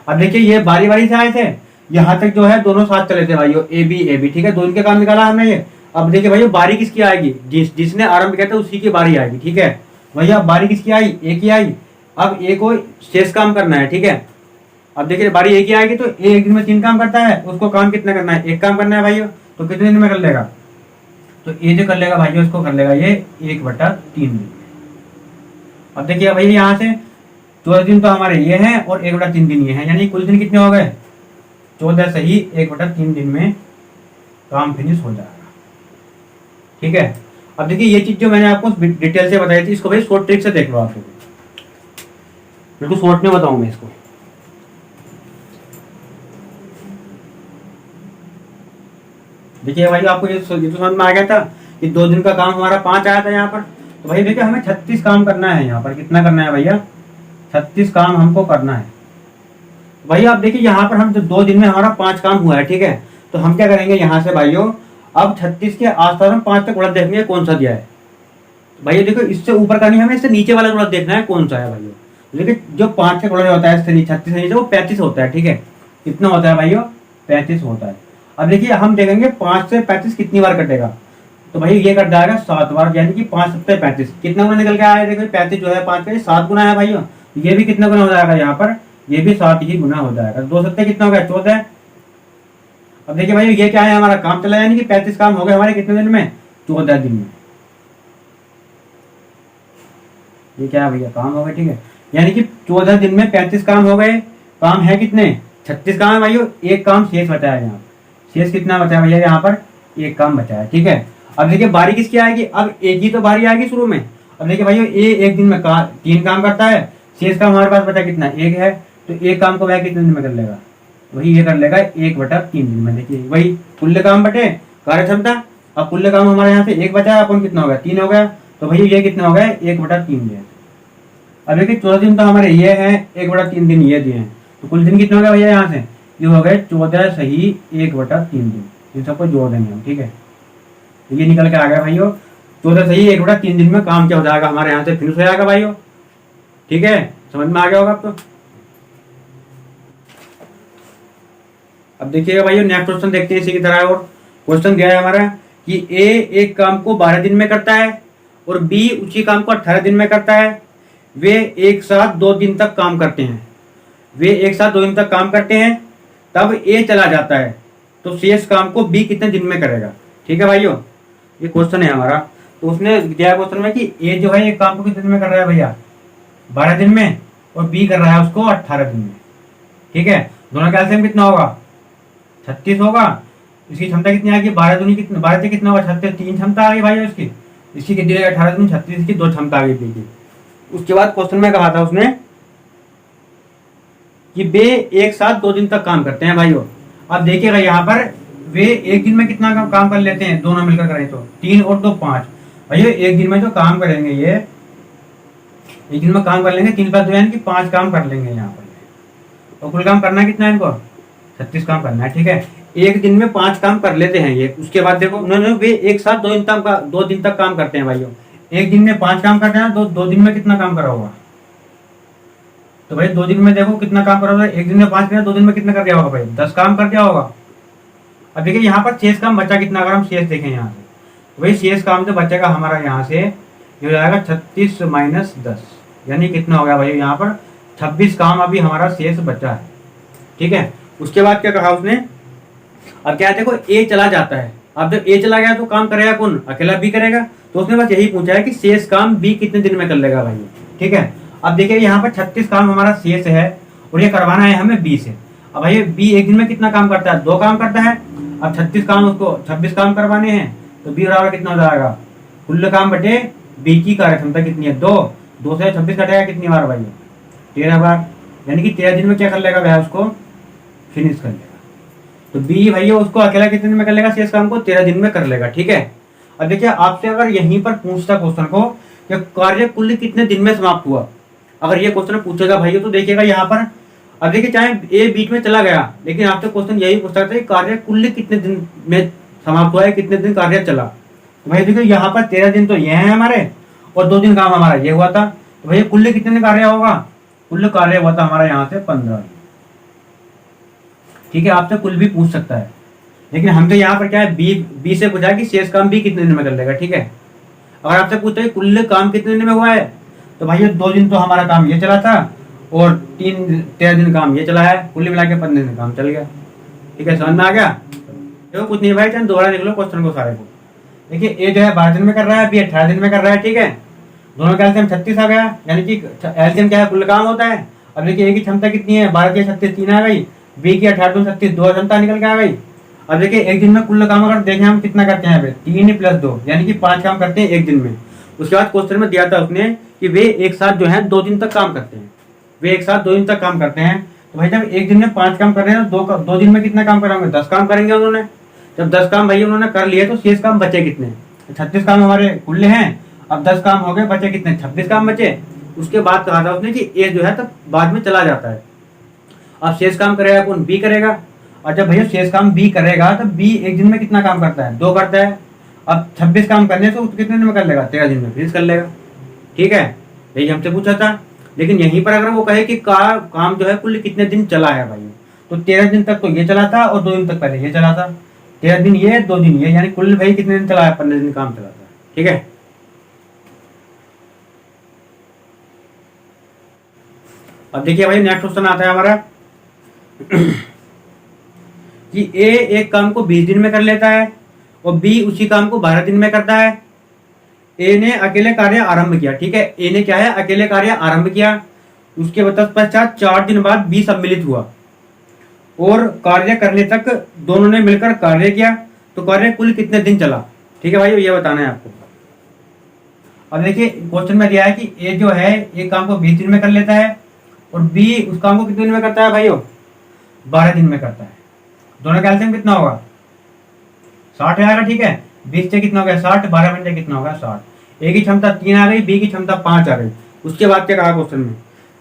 अब देखिए ये बारी बारी से आए थे, यहाँ तक जो है दोनों साथ चले थे भाइयों, ए बी, ठीक है, 2 दिन के काम निकाला हमने ये। अब देखिए भाइयों बारी किसकी आएगी, जिसने आरंभ किया था उसी की बारी आएगी, ठीक है भैया। बारी किसकी आई, ए की आई। अब ए को शेष काम करना है, ठीक है। अब देखिए बारी ए की आएगी, तो ए एक दिन में 3 काम करता है, उसको काम कितना करना है, 1 काम करना है भाइयों, तो कितने दिन में कर लेगा, तो ए जो कर लेगा भाइयों उसको कर लेगा ये 1/3 दिन। अब देखिए भैया यहाँ से 14 दिन तो हमारे ये हैं और 1/3 दिन ये हैं, यानी कुल दिन कितने हो गए, 14 सही 1/3 दिन में काम फिनिश हो जाएगा, ठीक है। अब देखिए ये चीज जो मैंने आपको डिटेल से बताई थी, इसको भाई शॉर्ट ट्रिक से देख लो आप लोग, बिल्कुल शॉर्ट में बताऊं मैं इसको। देखिए भाई आपको ये तो समझ में आ गया था कि 2 दिन का काम हमारा 5 आया था यहाँ पर। तो भाई देखिए हमें 36 काम करना है यहाँ पर, कितना करना है भैया, 36 काम हमको करना है भैया। आप देखिए यहाँ पर हम जो 2 दिन में हमारा 5 काम हुआ है, ठीक है, तो हम क्या करेंगे यहाँ से भाइयों, अब 36 के आसपास हम 5 तक गुणक देखेंगे कौन सा दिया है भैया। देखो इससे ऊपर का नहीं, हमें इससे नीचे वाला गुणक देखना है कौन सा है भाइयों। देखिए जो 5 का गुणक होता है इससे 36 से नीचे, वो 35 होता है, ठीक है। कितना होता है भाइयों, 35 होता है। अब देखिए हम देखेंगे 5 से 35 कितनी बार कटेगा, तो भाई ये कट जाएगा 7 बार, यानी कि 5 7 35 कितना गुना निकल के आया है। देखो 35 जो है 5 का 7 गुना है भाइयों, ये भी कितना गुना हो जाएगा यहाँ पर, ये भी 7 ही गुना हो जाएगा। 2 सत्ते कितना हो गया, 14। अब देखिए भाई ये क्या है, हमारा काम चला, यानी कि 35 काम हो गए हमारे कितने दिन में, 14 दिन में। ये क्या है भैया, काम हो गए, ठीक है, यानी कि 14 दिन में 35 काम हो गए। काम है कितने, 36 काम है भाइयों, एक काम शेष बचा है यहाँ। शेष कितना बचा है भैया, यहाँ पर एक काम बचा है, ठीक है। अब देखिए बारी किसकी आएगी, अब एक ही तो बारी आएगी शुरू में। अब देखिए भाइयों ए एक दिन में 3 काम करता है, शेष काम हमारे पास बचा कितना, 1 है, तो एक काम को वह कितने दिन में कर लेगा, वही ये कर लेगा 1/3 दिन में। देखिए वही कुल काम बटे कार्य क्षमता। अब कुल काम हमारे यहाँ से 1 बचा है, अपन कितना हो गया, 3 हो गया, तो भैया ये कितना हो गया, 1/3 दिन। अब देखिए 14 दिन तो हमारे ये हैं, 1/3 दिन ये दिए हैं, तो कुल दिन कितना हो गया भैया, यहाँ से ये हो गए 14 सही 1/3 दिन। इन सबको जोड़ देंगे हम, ठीक है, तो ये निकल के आ गया भाइयों 14 सही 1/3 दिन में काम क्या हो जाएगा हमारे यहाँ से फिनिश हो जाएगा भाइयों, ठीक है, समझ में आ गया होगा अब तो। अब देखिएगा भाइयों नेक्स्ट क्वेश्चन देखते हैं इसी की तरह। और क्वेश्चन दिया है हमारा कि ए एक काम को 12 दिन में करता है और बी उसी काम को 18 दिन में करता है। वे एक साथ 2 दिन तक काम करते हैं, वे एक साथ 2 दिन तक काम करते हैं, तब ए चला जाता है, तो शेष काम को बी कितने दिन में करेगा। ठीक है भाइयों, ये क्वेश्चन है हमारा। तो उसने दिया क्वेश्चन में कि ए जो है एक काम को कितने दिन में कर रहा है भैया, 12 दिन में, और बी कर रहा है उसको 18 दिन में। ठीक है, दोनों का एलसीएम कितना होगा, 36 होगा। इसकी क्षमता कितनी आएगी, 12 दूनी कितना, 12 से कितना होगा, 36, 3 क्षमता आ गई भाई इसकी कितनी 18 दूनी 36, इसकी 2 क्षमता आ गई देखिए। उसके बाद क्वेश्चन में कहा था उसने कि वे एक साथ 2 दिन तक काम करते हैं भाइयों। अब देखिएगा यहाँ पर वे एक दिन में कितना काम कर लेते हैं दोनों मिलकर करें तो 3 और 2 5। भैया एक दिन में जो काम करेंगे ये एक दिन में काम कर लेंगे 3 + 2 यानी कि 5 काम कर लेंगे यहाँ पर। और कुल काम करना है कितना है इनको 36 काम करना है। ठीक है, एक दिन में 5 काम कर लेते हैं ये। उसके बाद देखो उन्होंने वे एक साथ 2 दिन तक काम करते हैं भाइयों। एक दिन में 5 काम करते हैं तो 2 दिन में कितना काम करा होगा। तो भाई 2 दिन में देखो कितना काम करा होगा। एक दिन में 5 किया 2 दिन में कितना कर दिया होगा भाई 10 काम कर दिया होगा। अब देखिए यहाँ पर शेष काम बचा कितना, अगर हम शेष देखें यहाँ से तो भाई शेष काम जो बचेगा हमारा यहाँ से ये हो जाएगा 36 - 10 यानी कितना हो गया भाई यहाँ पर 26 काम अभी हमारा शेष बचा है। ठीक है, उसके बाद क्या कहा उसने, अब क्या है देखो ए चला जाता है। अब जब ए चला गया तो काम करेगा कौन, अकेला बी करेगा। तो उसने बस यही पूछा है कि शेष काम बी कितने दिन में कर लेगा भाई। ठीक है, अब देखिए यहाँ पर 36 काम हमारा शेष है और ये करवाना है हमें बी से। अब भाई बी एक दिन में कितना काम करता है 2 काम करता है। अब 36 काम उसको 26 काम करवाने हैं तो बी बराबर कितना हो जाएगा कुल काम बटे बी की कार्यक्षमता कितनी है 2 से 26 कटेगा कितनी बार भाई 13 बार, यानी कि 13 दिन में क्या कर लेगा भाई उसको फिनिश कर लेगा। तो बी भैया उसको अकेला कितने दिन में कर लेगा शेष काम को 13 दिन में कर लेगा। ठीक है, अब देखिए आपसे अगर यहीं पर पूछता क्वेश्चन को कि कार्य कुल कितने दिन में समाप्त हुआ, अगर ये क्वेश्चन पूछेगा भाई तो देखिएगा यहाँ पर। अब देखिए चाहे ए बीच में चला गया लेकिन आपसे क्वेश्चन यही पूछ सकता है कार्य कुल कितने दिन में समाप्त हुआ है, कितने दिन कार्य चला। तो भाई देखिए यहाँ पर 13 दिन तो ये है हमारे और 2 दिन काम हमारा ये हुआ था। तो भैया कुल कितने दिन कार्य होगा, कुल कार्य हुआ था हमारा यहाँ से 15। ठीक है, आपसे कुल भी पूछ सकता है लेकिन हमसे यहाँ पर क्या है बी से पूछा कि शेष काम बी कितने दिन में कर लेगा। ठीक है, अगर आपसे पूछता है कुल काम कितने दिन में हुआ है तो भाई 2 दिन तो हमारा काम ये चला था और 13 दिन काम ये चला है, कुल मिला के 15 दिन काम चल गया। ठीक है, समझ में आ गया। देखो कुछ नहीं भाई चाहे दोबारा देख लो क्वेश्चन को सारे को। देखिए ए जो है 12 दिन में कर रहा है, बी 18 दिन में कर रहा है। ठीक है, दोनों का एलसीएम 36 आ गया, यानी कि एलसीएम क्या है कुल काम होता है। अब देखिए ए की क्षमता कितनी है 12 की 36 3 आ गई, बी की 18 36 2 क्षमता निकल के आ गई। अब देखिए एक दिन में कुल काम अगर देखें हम कितना करते हैं 3 + 2 यानी कि 5 काम करते हैं एक दिन में। उसके बाद क्वेश्चन में दिया था उसने कि वे एक साथ जो है 2 दिन तक काम करते हैं, वे एक साथ 2 दिन तक काम करते हैं। तो भाई जब एक दिन में 5 काम कर रहे हैं तो 2 दिन में कितना काम कराएंगे 10 काम करेंगे उन्होंने। जब 10 काम भाई उन्होंने कर लिए तो शेष काम बचे कितने 36 काम हमारे कुल हैं। अब 10 काम हो गए, बचे कितने 26 काम बचे। उसके बाद कहा था उसने कि ए जो है तब बाद में चला जाता है। अब शेष काम करेगा कौन बी करेगा। और जब भैया शेष काम बी करेगा तो बी एक दिन में कितना काम करता है 2 करता है। अब 26 काम करने से कितने दिन में कर लेगा 13 दिन में फिनिश कर लेगा। ठीक है, यही हमसे पूछा था। लेकिन यहीं पर अगर वो कहे कि काम जो है कुल कितने दिन चला है भाई तो 13 दिन तक तो ये चला था और 2 दिन तक पहले ये चला था। 13 दिन ये 2 दिन ये, यानी कुल भाई कितने दिन चला है 15 दिन काम चला था। ठीक है, अब देखिए भाई नेक्स्ट क्वेश्चन आता है हमारा कि ए एक काम को 20 दिन में कर लेता है और बी उसी काम को 12 दिन में करता है। ए ने अकेले कार्य आरंभ किया। ठीक है, ए ने क्या है अकेले कार्य आरंभ किया, उसके पश्चात 4 दिन बाद बी सम्मिलित हुआ और कार्य करने तक दोनों ने मिलकर कार्य किया। तो कार्य कुल कितने दिन चला। ठीक है भाई ये बताना है आपको। अब देखिए क्वेश्चन में दिया है कि ए जो है एक काम को 20 दिन में कर लेता है और बी उस काम को कितने दिन में करता है भाइयों 12 दिन में करता है। दोनों का एलसीएम कितना होगा 60 आएगा। ठीक है, 20 से कितना हो गया 60, 12 घंटे कितना होगा 60। ए की क्षमता 3 आ गई, बी की क्षमता 5 आ गई। उसके बाद क्या कहा क्वेश्चन में,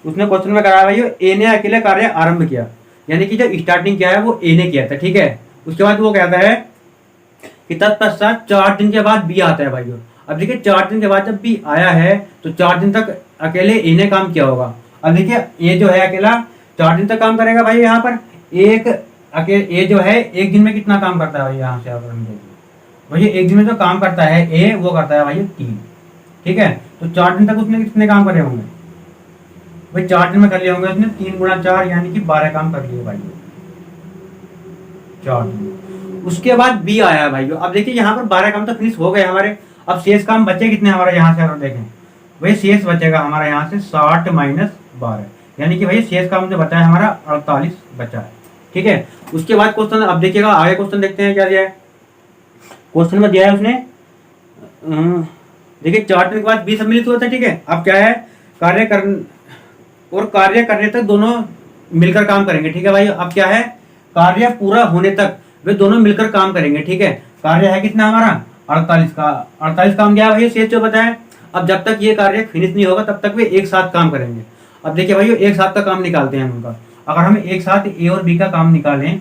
उसने क्वेश्चन में कहा भाई ए ने अकेले कार्य आरंभ किया, यानी कि जो स्टार्टिंग किया है वो ए ने किया था। ठीक है, उसके बाद वो कहता है कि तत्पश्चात 4 दिन के बाद बी आता है भाइयों। अब देखिए 4 दिन के बाद जब बी आया है तो 4 दिन तक अकेले ए ने काम किया होगा। अब देखिए ए जो है अकेला 4 दिन तक काम करेगा भाई। यहाँ पर ए जो है एक दिन में कितना काम करता है भाई, यहाँ से अगर हम देखें भाई एक दिन में जो काम करता है ए वो करता है भाई 3। ठीक है, तो 4 दिन तक उसने कितने काम करे होंगे भाई 4 दिन में कर लिए होंगे उसने 3 × 4 यानी कि 12 काम कर लिए भाई 4 दिन। उसके बाद बी आया भाई। अब देखिए यहाँ पर 12 काम तो फिनिश हो गए हमारे। अब शेष काम बचे कितने हमारे यहाँ से अगर देखें भाई शेष बचेगा हमारा यहाँ से 60 - 12 यानी कि भाई शेष काम जो बचा है हमारा 48 बचा है। ठीक है, उसके बाद क्वेश्चन अब देखिएगा आगे क्वेश्चन देखते हैं क्या दिया है। क्वेश्चन में दिया है उसने देखिए 4 दिन के बाद बी सम्मिलित हुआ था। ठीक है, अब क्या है कार्य करने तक दोनों मिलकर काम करेंगे। ठीक है भाई, अब क्या है कार्य पूरा होने तक वे दोनों मिलकर काम करेंगे। ठीक है, कार्य है कितना हमारा 48 का। 48 काम क्या है भाई, शेष जो बताया। अब जब तक ये कार्य फिनिश नहीं होगा तब तक वे एक साथ काम करेंगे। अब देखिए भाई एक साथ का काम निकालते हैं हम उनका। अगर हम एक साथ ए और बी का काम निकालें,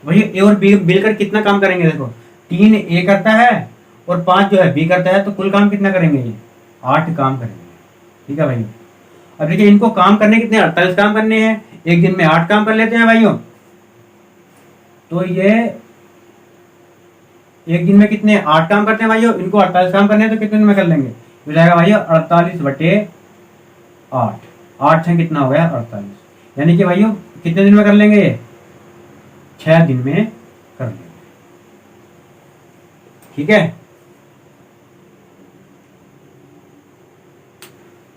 भाई ए और बी मिलकर कितना काम करेंगे, देखो 3 ए करता है और 5 जो है बी करता है, तो कुल काम कितना करेंगे ये 8 काम करेंगे। ठीक है भाई, अब देखिए इनको काम करने कितने 48 काम करने हैं, एक दिन में 8 काम कर लेते हैं भाइयों। तो ये एक दिन में कितने 8 काम करते हैं भाइयों, इनको 48 काम करने हैं तो कितने दिन में कर लेंगे, हो जाएगा भाइयों 48/8। 8 से कितना हो गया 48, यानी कि भाइयों कितने दिन में कर लेंगे ये 6 दिन में कर लेंगे। ठीक है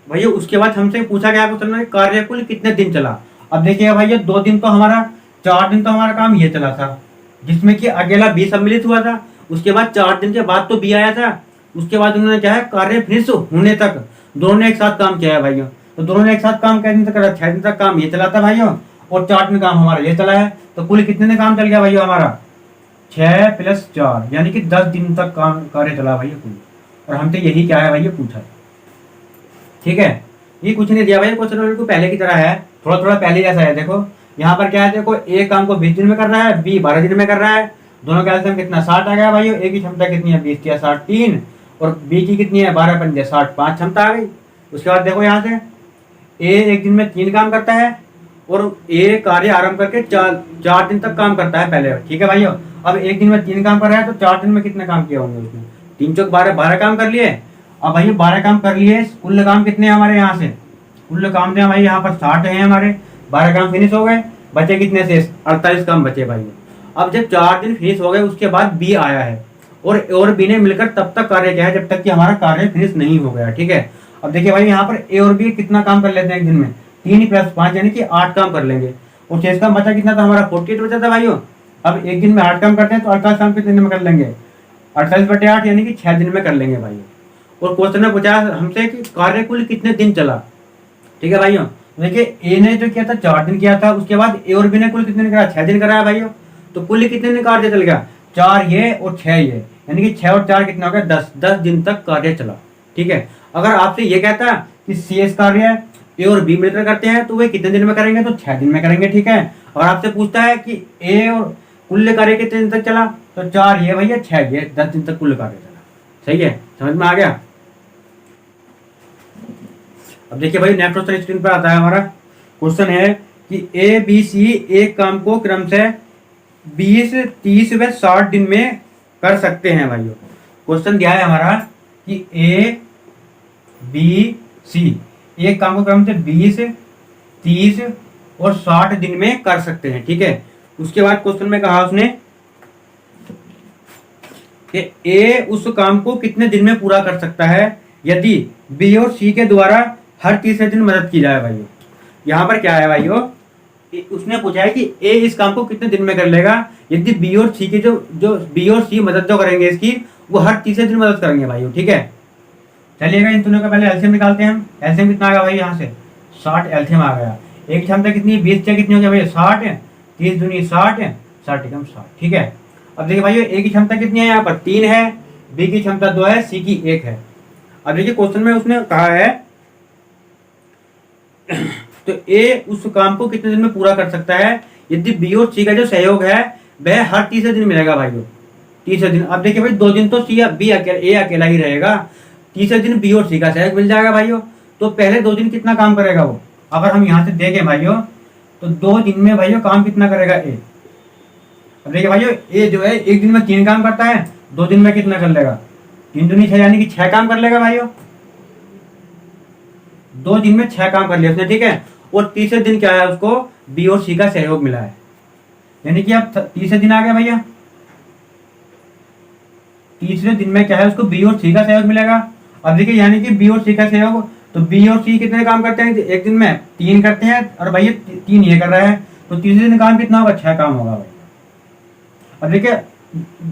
भैया, उसके बाद हमसे पूछा गया क्वेश्चन कार्य कुल कितने दिन चला। अब देखिएगा भैया 2 दिन तो हमारा 4 दिन तो हमारा काम ये चला था, जिसमें कि अकेला बी सम्मिलित हुआ था। उसके बाद 4 दिन के बाद तो बी आया था। उसके बाद उन्होंने क्या है कार्य फिनिश होने तक दोनों ने एक साथ काम किया है भाइयों। तो दोनों ने एक साथ काम कितने दिन तक करा, 6 दिन तक काम ये चला था भाइयों, और 4 दिन काम हमारा ये चला है। तो कुल कितने दिन काम चल गया भाइयों हमारा 6 + 4, यानी कि 10 दिन तक काम कार्य चला भैया कुल। और हमसे यही क्या है भैया पूछा। ठीक है, ये कुछ नहीं दिया भाई, क्वेश्चन बिल्कुल पहले की तरह है, थोड़ा थोड़ा पहले जैसा है। देखो यहाँ पर क्या है, देखो ए काम को 20 दिन में कर रहा है, बी 12 दिन में कर रहा है। दोनों का एलसीएम कितना 60 आ गया भाई। ए की क्षमता कितनी है 20 या 60 3, और बी की कितनी है 12 × 5 = 60 5 क्षमता आ गई। उसके बाद देखो यहाँ से ए एक दिन में 3 काम करता है और ए कार्य आरंभ करके 4 दिन तक काम करता है पहले। ठीक है भाइयों, अब एक दिन में 3 काम कर रहा है तो 4 दिन में कितने काम किए होंगे उसने, 3 × 4 = 12, 12 काम कर लिए। अब भाई 12 काम कर लिए, कुल काम कितने हैं हमारे यहाँ से, कुल काम थे भाई यहाँ पर 60 है हमारे। 12 काम फिनिश हो गए, बचे कितने से 48 काम बचे भाई। अब जब 4 दिन फिनिश हो गए उसके बाद बी आया है और बी ने मिलकर तब तक कार्य किया है जब तक कि हमारा कार्य फिनिश नहीं हो गया। ठीक है, अब देखिए भाई यहाँ पर ए और बी कितना काम कर लेते हैं एक दिन में, 3 + 5 यानी कि 8 काम कर लेंगे। और शेष का बचा कितना था हमारा 48 बचा था भाइयों। अब एक दिन में 8 काम करते हैं तो 48 काम कितने दिन में कर लेंगे 48/8, यानी कि 6 दिन में कर लेंगे भाइयों। और क्वेश्चन में पूछा हमसे कि कार्य कुल कितने दिन चला। ठीक है भाइयों, देखिए ए ने जो किया था 4 दिन किया था, उसके बाद ए और बी ने कुल कितने दिन करा 6 दिन कराया भाइयों। तो कुल कितने दिन कार्य चल गया 4 ये और 6 ये, यानी कि 6 और 4 कितना हो गया 10 दिन तक कार्य चला। ठीक है, अगर आपसे ये कहता कि शेष कार्य ए और बी मिलकर करते हैं तो वे कितने दिन में करेंगे, तो 6 दिन में करेंगे। ठीक है, और आपसे पूछता है कि ए और कुल कार्य कितने दिन तक चला, तो 4 ये भैया 6 ये 10 दिन तक कुल कार्य चला। सही है, समझ में आ गया। अब देखिए भाई नेक्स्ट क्वेश्चन स्क्रीन पर आता है हमारा। क्वेश्चन है कि ए बी सी एक काम को क्रम से 20 30 व 60 दिन में कर सकते हैं भाइयों। क्वेश्चन दिया है हमारा कि ए बी सी एक काम को क्रम से 20 30 और 60 दिन में कर सकते हैं। ठीक है, उसके बाद क्वेश्चन में कहा उसने कि ए उस काम को कितने दिन में पूरा कर सकता है यदि बी और सी के द्वारा हर तीसरे दिन मदद की जाए भाइयों। यहाँ पर क्या है भाइयों, उसने पूछा है कि ए इस काम को कितने दिन में कर लेगा यदि बी और सी की जो बी और सी मदद जो करेंगे इसकी वो हर तीसरे दिन मदद करेंगे भाइयों। ठीक है, चलिएगा इन दोनों का पहले एलसीएम निकालते हैं हम। एलसीएम कितना आ गया भाई यहाँ से 60 एलसीएम आ गया। एक क्षमता कितनी 20 से कितनी हो गया भैया 60, 30 दूनी 60, 60 कम 60। ठीक है, अब देखिए भाइयों ए की क्षमता कितनी है यहाँ पर 3 है, बी की क्षमता 2 है, सी की 1 है। अब देखिए क्वेश्चन में उसने कहा है तो ए उस काम को कितने दिन में पूरा कर सकता है यदि बी और सी का जो सहयोग है वह हर तीसरे दिन मिलेगा भाइयों, तीसरे दिन। अब देखिए भाई 2 दिन तो सी बी ए अकेला ही रहेगा, तीसरे दिन बी और सी का सहयोग मिल जाएगा भाइयों। तो पहले 2 दिन कितना काम करेगा वो, अगर हम यहाँ से देखें भाइयों तो 2 दिन में भाइयों काम कितना करेगा ए। अब देखिए भाइयों ए जो है एक दिन में 3 काम करता है, 2 दिन में कितना कर लेगा 3 दूनी 6 यानी कि 6 काम कर लेगा भाइयों। 2 दिन में 6 काम कर लिया उसने। ठीक है, और तीसरे दिन क्या है उसको बी और सी का सहयोग मिला है, यानी कि अब तीसरे दिन आ गया भैया। तीसरे दिन में क्या है उसको बी और सी का सहयोग मिलेगा। अब देखिए यानी कि बी और सी का सहयोग, तो बी और सी कितने काम करते हैं एक दिन में 3 करते हैं, और भैया 3 ये कर रहा है, तो तीसरे दिन काम कितना होगा 6 काम होगा भाई। अब देखिए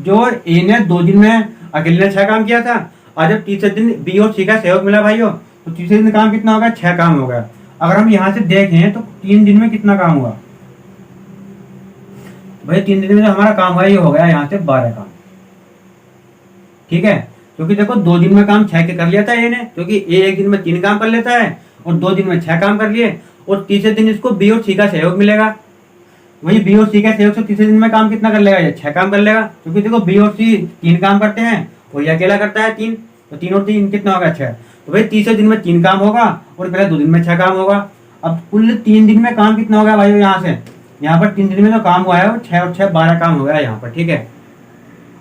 जो ए ने 2 दिन में अकेले ने 6 काम किया था, और जब तीसरे दिन बी और सी का सहयोग मिला भाइयों तो तीसरे दिन काम कितना होगा 6 काम होगा। अगर हम यहाँ से देखें तो 3 दिन में कितना काम हुआ भाई 3 दिन में जो हमारा काम हुआ ये हो गया यहाँ से 12 काम, ठीक है। क्योंकि देखो 2 दिन में काम 6 के कर लिया था ये ने, क्योंकि ये 1 दिन में 3 काम कर लेता है और 2 दिन में 6 काम कर लिए, और तीसरे दिन इसको बी और सी का सहयोग मिलेगा। वही बी और सी का सहयोग से तीसरे दिन में काम कितना कर लेगा, ये 6 काम कर लेगा। क्योंकि देखो बी और सी 3 काम करते हैं और ये अकेला करता है 3, तो 3 और 3 कितना होगा 6। तो भाई तीसरे दिन में 3 काम होगा और पहले 2 दिन में 6 काम होगा। अब कुल 3 दिन में काम कितना होगा भाई, यहाँ से यहाँ पर 3 दिन में जो काम हुआ है वो 6 और 6 12 काम हो गया यहाँ पर, ठीक है।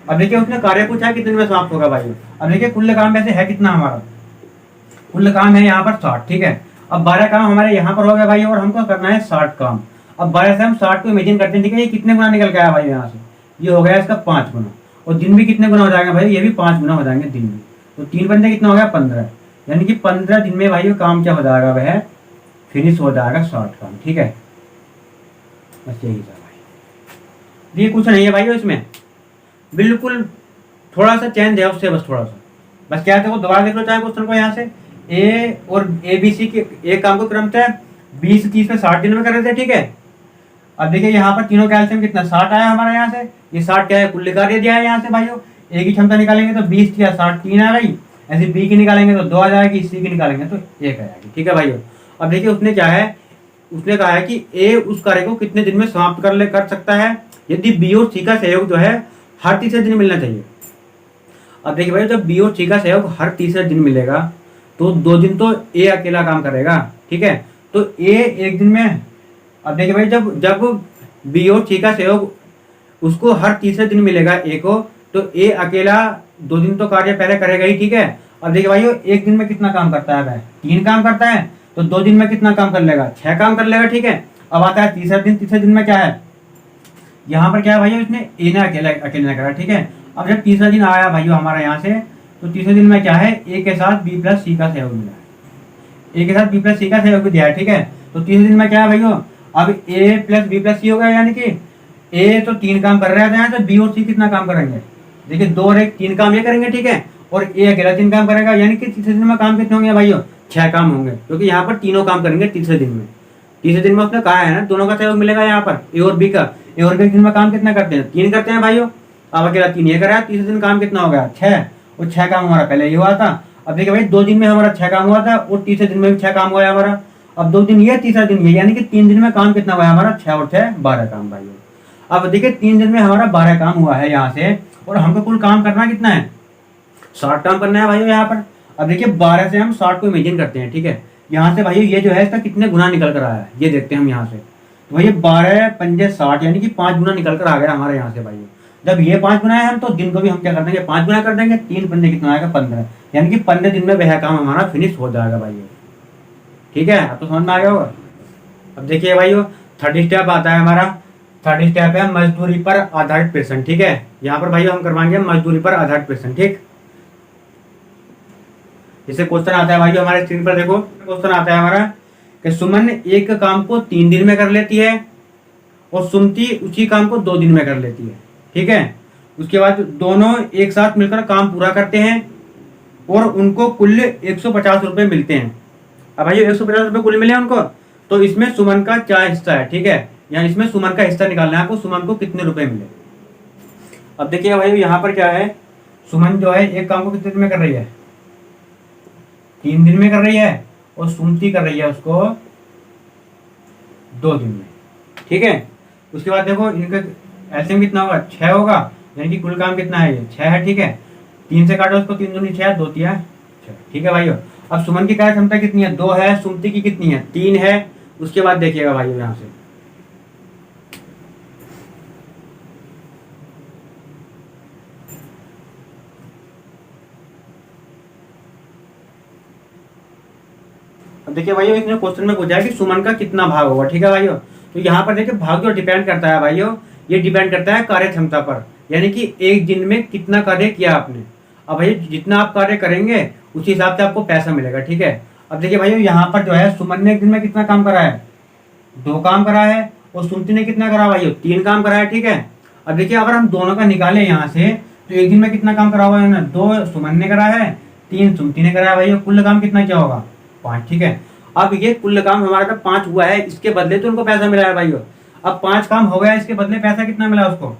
अब देखिए उसने कार्य पूछा है कितने में समाप्त होगा भाई। अब देखिए कुल काम वैसे है कितना हमारा, कुल काम है यहाँ पर 60, ठीक है। अब 12 काम हमारे यहाँ पर हो गया भाई और हमको करना है 60 काम। अब 12 से हम 60 को इमेजिन करते हैं, ठीक है। ये कितने गुना निकल के आया भाई यहाँ से, ये हो गया इसका 5 गुना, और दिन भी कितने गुना हो जाएगा भाई, ये भी 5 गुना हो जाएंगे दिन में। तो 3 बंदे कितना हो गया 15, यानी कि 15 दिन में भाई ये काम क्या हो जाएगा, वह फिनिश हो जाएगा 60 काम, ठीक है। बस यही था भाई, ये कुछ नहीं है भाई इसमें, बिल्कुल थोड़ा सा चेंज है उससे, बस थोड़ा सा, बस क्या है वो दोबारा देख लो चाहे क्वेश्चन को। यहाँ से ए और ए बी सी के एक काम को क्रमशः 20 से 30 में 60 दिन में कर रहे थे, ठीक है। अब देखिए यहाँ पर तीनों कैल्शियम कितना 60 आया हमारा यहाँ से, ये 60 क्या है कुल कार्य दिया है यहाँ से भाइयों। ए की क्षमता निकालेंगे तो 20 या 60 3 आ गई, ऐसे बी की निकालेंगे तो 2 आ जाएगी, सी की निकालेंगे तो 1 आ जाएगी, ठीक है भाइयों। अब देखिए उसने क्या है, उसने कहा है कि ए उस कार्य को कितने दिन में समाप्त कर सकता है यदि बी और सी का सहयोग जो है हर तीसरे दिन मिलना चाहिए। अब देखिए भाई जब बी और सी का सहयोग हर तीसरे दिन मिलेगा तो 2 दिन तो ए अकेला काम करेगा, ठीक है। तो ए 1 दिन में, अब देखिए भाई जब जब बी और सी का सहयोग उसको हर तीसरे दिन मिलेगा ए को, तो ए अकेला 2 दिन तो कार्य पहले करेगा ही, ठीक है। अब देखिए भाई 1 दिन में कितना काम करता है वह 3 काम करता है, तो 2 दिन में कितना काम कर लेगा 6 काम कर लेगा, ठीक है। अब आता है तीसरा दिन, तीसरे दिन में क्या है, यहाँ पर क्या है भाई इसने ए ने अकेले करा, ठीक है। अब जब तीसरा दिन आया भाई हमारा यहाँ से, तो तीसरे दिन में क्या है ए के साथ बी प्लस सी का सहयोग मिला है, ए के साथ बी प्लस सी का सहयोग भी दिया है, ठीक है। तो तीसरे दिन में क्या है भाइयों, अब ए प्लस बी प्लस सी हो गया, यानी कि ए तो 3 काम कर रहे हैं, तो बी और सी कितना काम करेंगे, देखिए 2 और 1 3 काम ये करेंगे, ठीक है। और ए अकेला 3 काम करेगा, यानी कि तीसरे दिन में काम कितने होंगे भाइयों 6 काम होंगे, क्योंकि यहाँ पर तीनों काम करेंगे तीसरे दिन में। तीसरे दिन में उसने कहा है ना दोनों का सहयोग मिलेगा यहाँ पर ए और बी का। ए और बी दिन में काम कितना करते हैं 3 करते हैं भाइयों, अब अकेला 3 ये करा, तीसरे दिन काम कितना हो गया 6, और 6 काम हमारा पहले ये हुआ था। अब देखिए भाई 2 दिन में हमारा 6 काम हुआ था और तीसरे दिन में भी 6 काम हुआ है हमारा। अब 2 दिन ये तीसरा दिन ये, यानी कि 3 दिन में काम कितना हुआ है हमारा 6 और 6 12 काम भाइयों। अब देखिए 3 दिन में हमारा 12 काम हुआ है यहाँ से, और हमको कुल काम करना कितना है 60 काम करना है भाइयों यहाँ पर। अब देखिए 12 से हम 60 को इमेजिन करते हैं, ठीक है। यहाँ से भाइयों ये जो है इसका कितने गुना निकल कर आया है ये देखते हैं हम यहाँ से। तो भाई 12 पंजे 60, यानी कि 5 गुना निकल कर आ गया हमारे यहाँ से भाइयों। जब ये 5 गुना है हम, तो दिन को भी हम क्या कर देंगे 5 गुना कर देंगे, 3 पंजे कितना आएगा 15, यानी कि 15 दिन में वह काम हमारा फिनिश हो जाएगा भाइयों, ठीक है। अब तो समझ में आ गया होगा। अब देखिए भाइयों थर्ड स्टेप आता है हमारा, थर्ड स्टेप है मजदूरी पर आधारित प्रश्न, ठीक है। यहाँ पर भाइयों हम करवाएंगे मजदूरी पर आधारित प्रश्न, ठीक। जैसे क्वेश्चन आता है भाइयों हमारे स्क्रीन पर देखो, क्वेश्चन आता है हमारा कि सुमन एक काम को 3 दिन में कर लेती है और सुमति उसी काम को 2 दिन में कर लेती है, ठीक है। उसके बाद दोनों एक साथ मिलकर काम पूरा करते हैं और उनको कुल 150 रुपए मिलते हैं। अब भाई 150 रुपए कुल मिले उनको, तो इसमें सुमन का क्या हिस्सा है, ठीक है। यहाँ इसमें सुमन का हिस्सा निकालना है आपको, सुमन को कितने रुपए मिले। अब देखिए भाई यहाँ पर क्या है, सुमन जो है एक काम को कितने दिन में कर रही है 3 दिन में कर रही है, और सुमति कर रही है उसको 2 दिन में, ठीक है। उसके बाद देखो इनका एलसीएम कितना होगा 6 होगा, यानी कि कुल काम कितना है ये 6 है, ठीक है। 3 से काटो उसको, 3 दूनी 6 2 तिया 6, ठीक है भाइयों। अब सुमन की कार्य क्षमता कितनी है 2 है, सुमति की कितनी है 3 है। उसके बाद देखिएगा भाइयों यहाँ से अब देखिए भाइयों इसने क्वेश्चन में पूछा है कि सुमन का कितना भाग होगा, ठीक है भाइयों। तो यहाँ पर देखिए भाग जो डिपेंड करता है भाइयों, ये डिपेंड करता है कार्य क्षमता पर, यानी कि एक दिन में कितना कार्य किया आपने। अब भाई जितना आप कार्य करेंगे उसी हिसाब से आपको पैसा मिलेगा, ठीक है। अब देखिए भाइयों यहाँ पर जो है सुमन ने एक दिन में कितना काम करा है 2 काम करा है, और सुमति ने कितना करा भाइयों 3 काम करा है, ठीक है। अब देखिए अगर हम दोनों का निकाले यहाँ से, तो एक दिन में कितना काम करा हुआ है ना 2 सुमन ने करा है, 3 सुमति ने करा है भाइयों, कुल काम कितना क्या होगा 5, ठीक है। अब ये कुल काम हमारा 5 हुआ है, इसके बदले तो उनको पैसा मिला है भाइयों। अब 5 काम हो गया, इसके बदले पैसा कितना मिला उसको,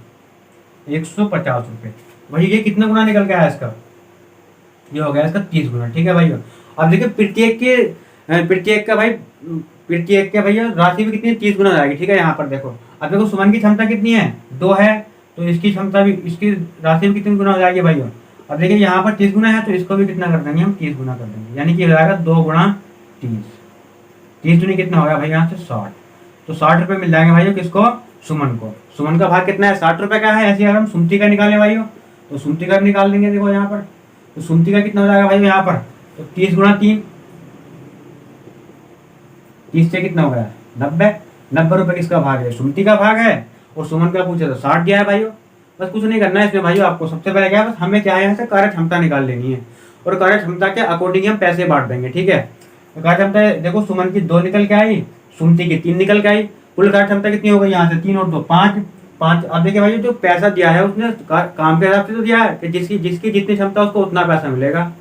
150 रुपये। वही ये कितना गुना निकल के आया इसका, ये हो गया इसका 30 गुना। ठीक है भाई, अब देखिए प्रत्येक का भाई, प्रत्येक के भैया राशि भी कितनी, 30 गुना हो जाएगी। ठीक है, यहाँ पर देखो, अब देखो सुमन की क्षमता कितनी है, 2 है, तो इसकी क्षमता भी, इसकी राशि भी कितनी गुना हो जाएगी भाई। अब देखिए यहाँ पर 30 गुना है, तो इसको भी कितना कर देंगे हम, 30 गुना कर देंगे, यानी कि हो जाएगा 2 गुणा 30। 30 दूनी कितना हो गया भाई यहाँ से 60, तो 60 रुपये मिल जाएंगे भाई किसको, सुमन को। सुमन का भाग कितना है, 60 रुपये का है। ऐसे अगर हम सुमति का निकाले भाई, तो सुमति का निकाल देंगे। देखो यहाँ पर, तो सुमति का कितना हो जाएगा भाई यहाँ पर, तो 30 गुणा 3, 30 से कितना हो गया 90। 90 रुपये किसका भाग है, सुमति का भाग है, और सुमन का पूछे तो 60 दिया है भाइयों। बस कुछ नहीं करना है इसमें भाइयों, आपको सबसे पहले क्या है, बस हमें क्या है यहाँ से कार्य क्षमता निकाल लेनी है, और कार्य क्षमता के अकॉर्डिंग हम पैसे बांट देंगे। ठीक है, तो कार्य क्षमता देखो, सुमन की 2 निकल के आई, सुमति की 3 निकल के आई, कुल कार्य क्षमता कितनी हो गई यहाँ से, 3 और 2 5। अब देखिए भाई, जो पैसा दिया है उसने काम के हिसाब से तो दिया है कि जिसकी जितनी क्षमता उसको उतना पैसा मिलेगा।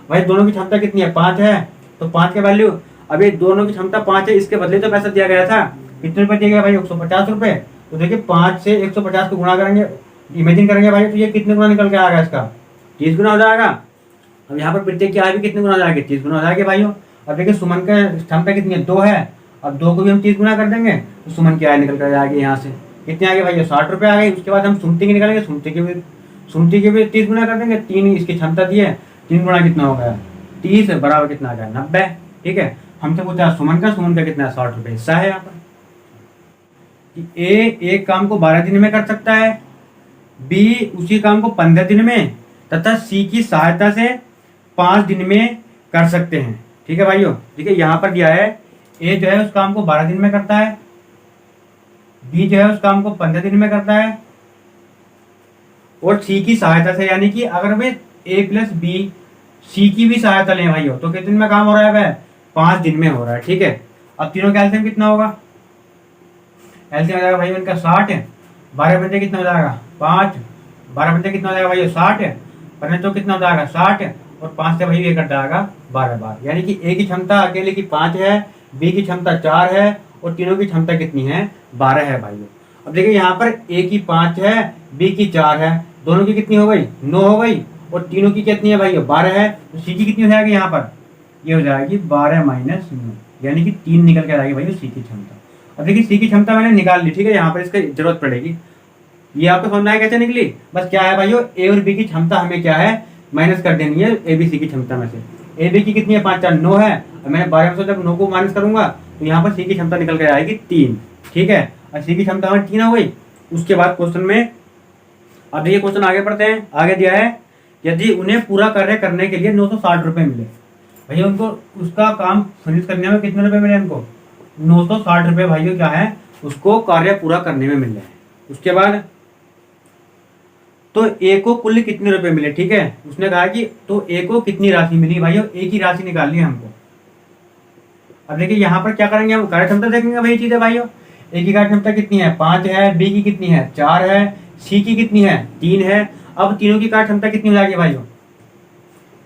भाई दोनों की क्षमता कितनी है, 5 है, तो 5 के वैल्यू, अभी दोनों की क्षमता 5 है, इसके बदले तो पैसा दिया गया था, कितने रुपए दिया गया भाई, 150 रुपए। तो देखिए 5 से 150 को गुणा करेंगे, इमेजिन करेंगे भाई, तो ये कितने गुना निकल के आएगा इसका, 30 गुना हो जाएगा। अब यहाँ पर प्रत्येक की आय भी कितने गुना हो जाएगी, 30 गुना हो जाएगी भाइयों। अब देखिए सुमन का क्षमता कितनी है, 2 है, अब 2 को भी हम 30 गुना कर देंगे, तो सुमन की आय निकल कर जाएगी यहाँ से, कितने आ गए भाई, 60 रुपये आ गए। उसके बाद हम सुमति की निकालेंगे, सुमति की भी 30 गुना कर देंगे, 3 इसकी क्षमता दी है, 3 गुना कितना हो गया 30 बराबर कितना आ गया 90। ठीक है, हमसे पूछा सुमन का कितना है, 60 रुपये। हिस्सा है यहाँ पर कि ए एक काम को 12 दिन में कर सकता है, बी उसी काम को 15 दिन में, तथा सी की सहायता से 5 दिन में कर सकते हैं। ठीक है भाइयों, ठीक है, यहाँ पर दिया है ए जो है उस काम को 12 दिन में करता है, बी जो है उस काम को 15 दिन में करता है, और सी की सहायता से, यानी कि अगर वे ए प्लस बी सी की भी सहायता लें भाइयों, तो कितने दिन में काम हो रहा है वह, 5 दिन में हो रहा है। ठीक है, अब तीनों का एलसीएम कितना होगा, एलसीएम हो जाएगा भाई इनका 60 है, 12 बजे कितना हो जाएगा 5, 12 बजे कितना हो जाएगा भाई 60 है, 15 तो कितना हो जाएगा 60 है, और 5 से भाई ये कट जाएगा 12 बार, यानी कि ए की क्षमता अकेले की 5 है, बी की क्षमता 4 है, और तीनों की क्षमता कितनी है 12 है भाइयों। अब देखिए यहाँ पर ए की 5 है, बी की 4 है, दोनों की कितनी हो गई 9 हो गई, और तीनों की कितनी है भाई 12 है, तो सी की कितनी हो जाएगी यहाँ पर, ये हो जाएगी 12 माइनस 9, यानी कि 3 निकल के आएगी भाई सी की क्षमता। अब देखिए सी की क्षमता मैंने निकाल ली। ठीक है, यहाँ पर इसकी जरूरत पड़ेगी, ये आपको समझना है कैसे निकली, बस क्या है भाइयों, ए और बी की क्षमता हमें क्या है माइनस कर देनी है ए बी सी की क्षमता में से। ए बी की कितनी है 5 4 9 है, और मैंने 12 में से जब 9 को माइनस करूंगा तो यहाँ पर सी की क्षमता निकल के आएगी 3। ठीक है, और सी की क्षमता हमारी 3 हो गई। उसके बाद क्वेश्चन में, अब देखिए क्वेश्चन आगे पढ़ते हैं। आगे दिया है, यदि उन्हें पूरा कार्य करने के लिए 960 रुपये मिले, भैया उनको उसका काम फिनिश करने में कितने रुपए मिले, उनको 960 रुपये भाइयों क्या है उसको कार्य पूरा करने में मिल रहे हैं। उसके बाद तो ए को कुल कितने रुपए मिले, ठीक है, उसने कहा कि तो ए को कितनी राशि मिली भाइयों, ए की राशि निकालनी है हमको। अब देखिए यहाँ पर क्या करेंगे, हम कार्य क्षमता देखेंगे वही चीज है भाइयों, ए की कार्य क्षमता कितनी है 5 है, बी की कितनी है 4 है, सी की कितनी है 3 है। अब तीनों की कार्य क्षमता कितनी हो जाएगी भाइयों,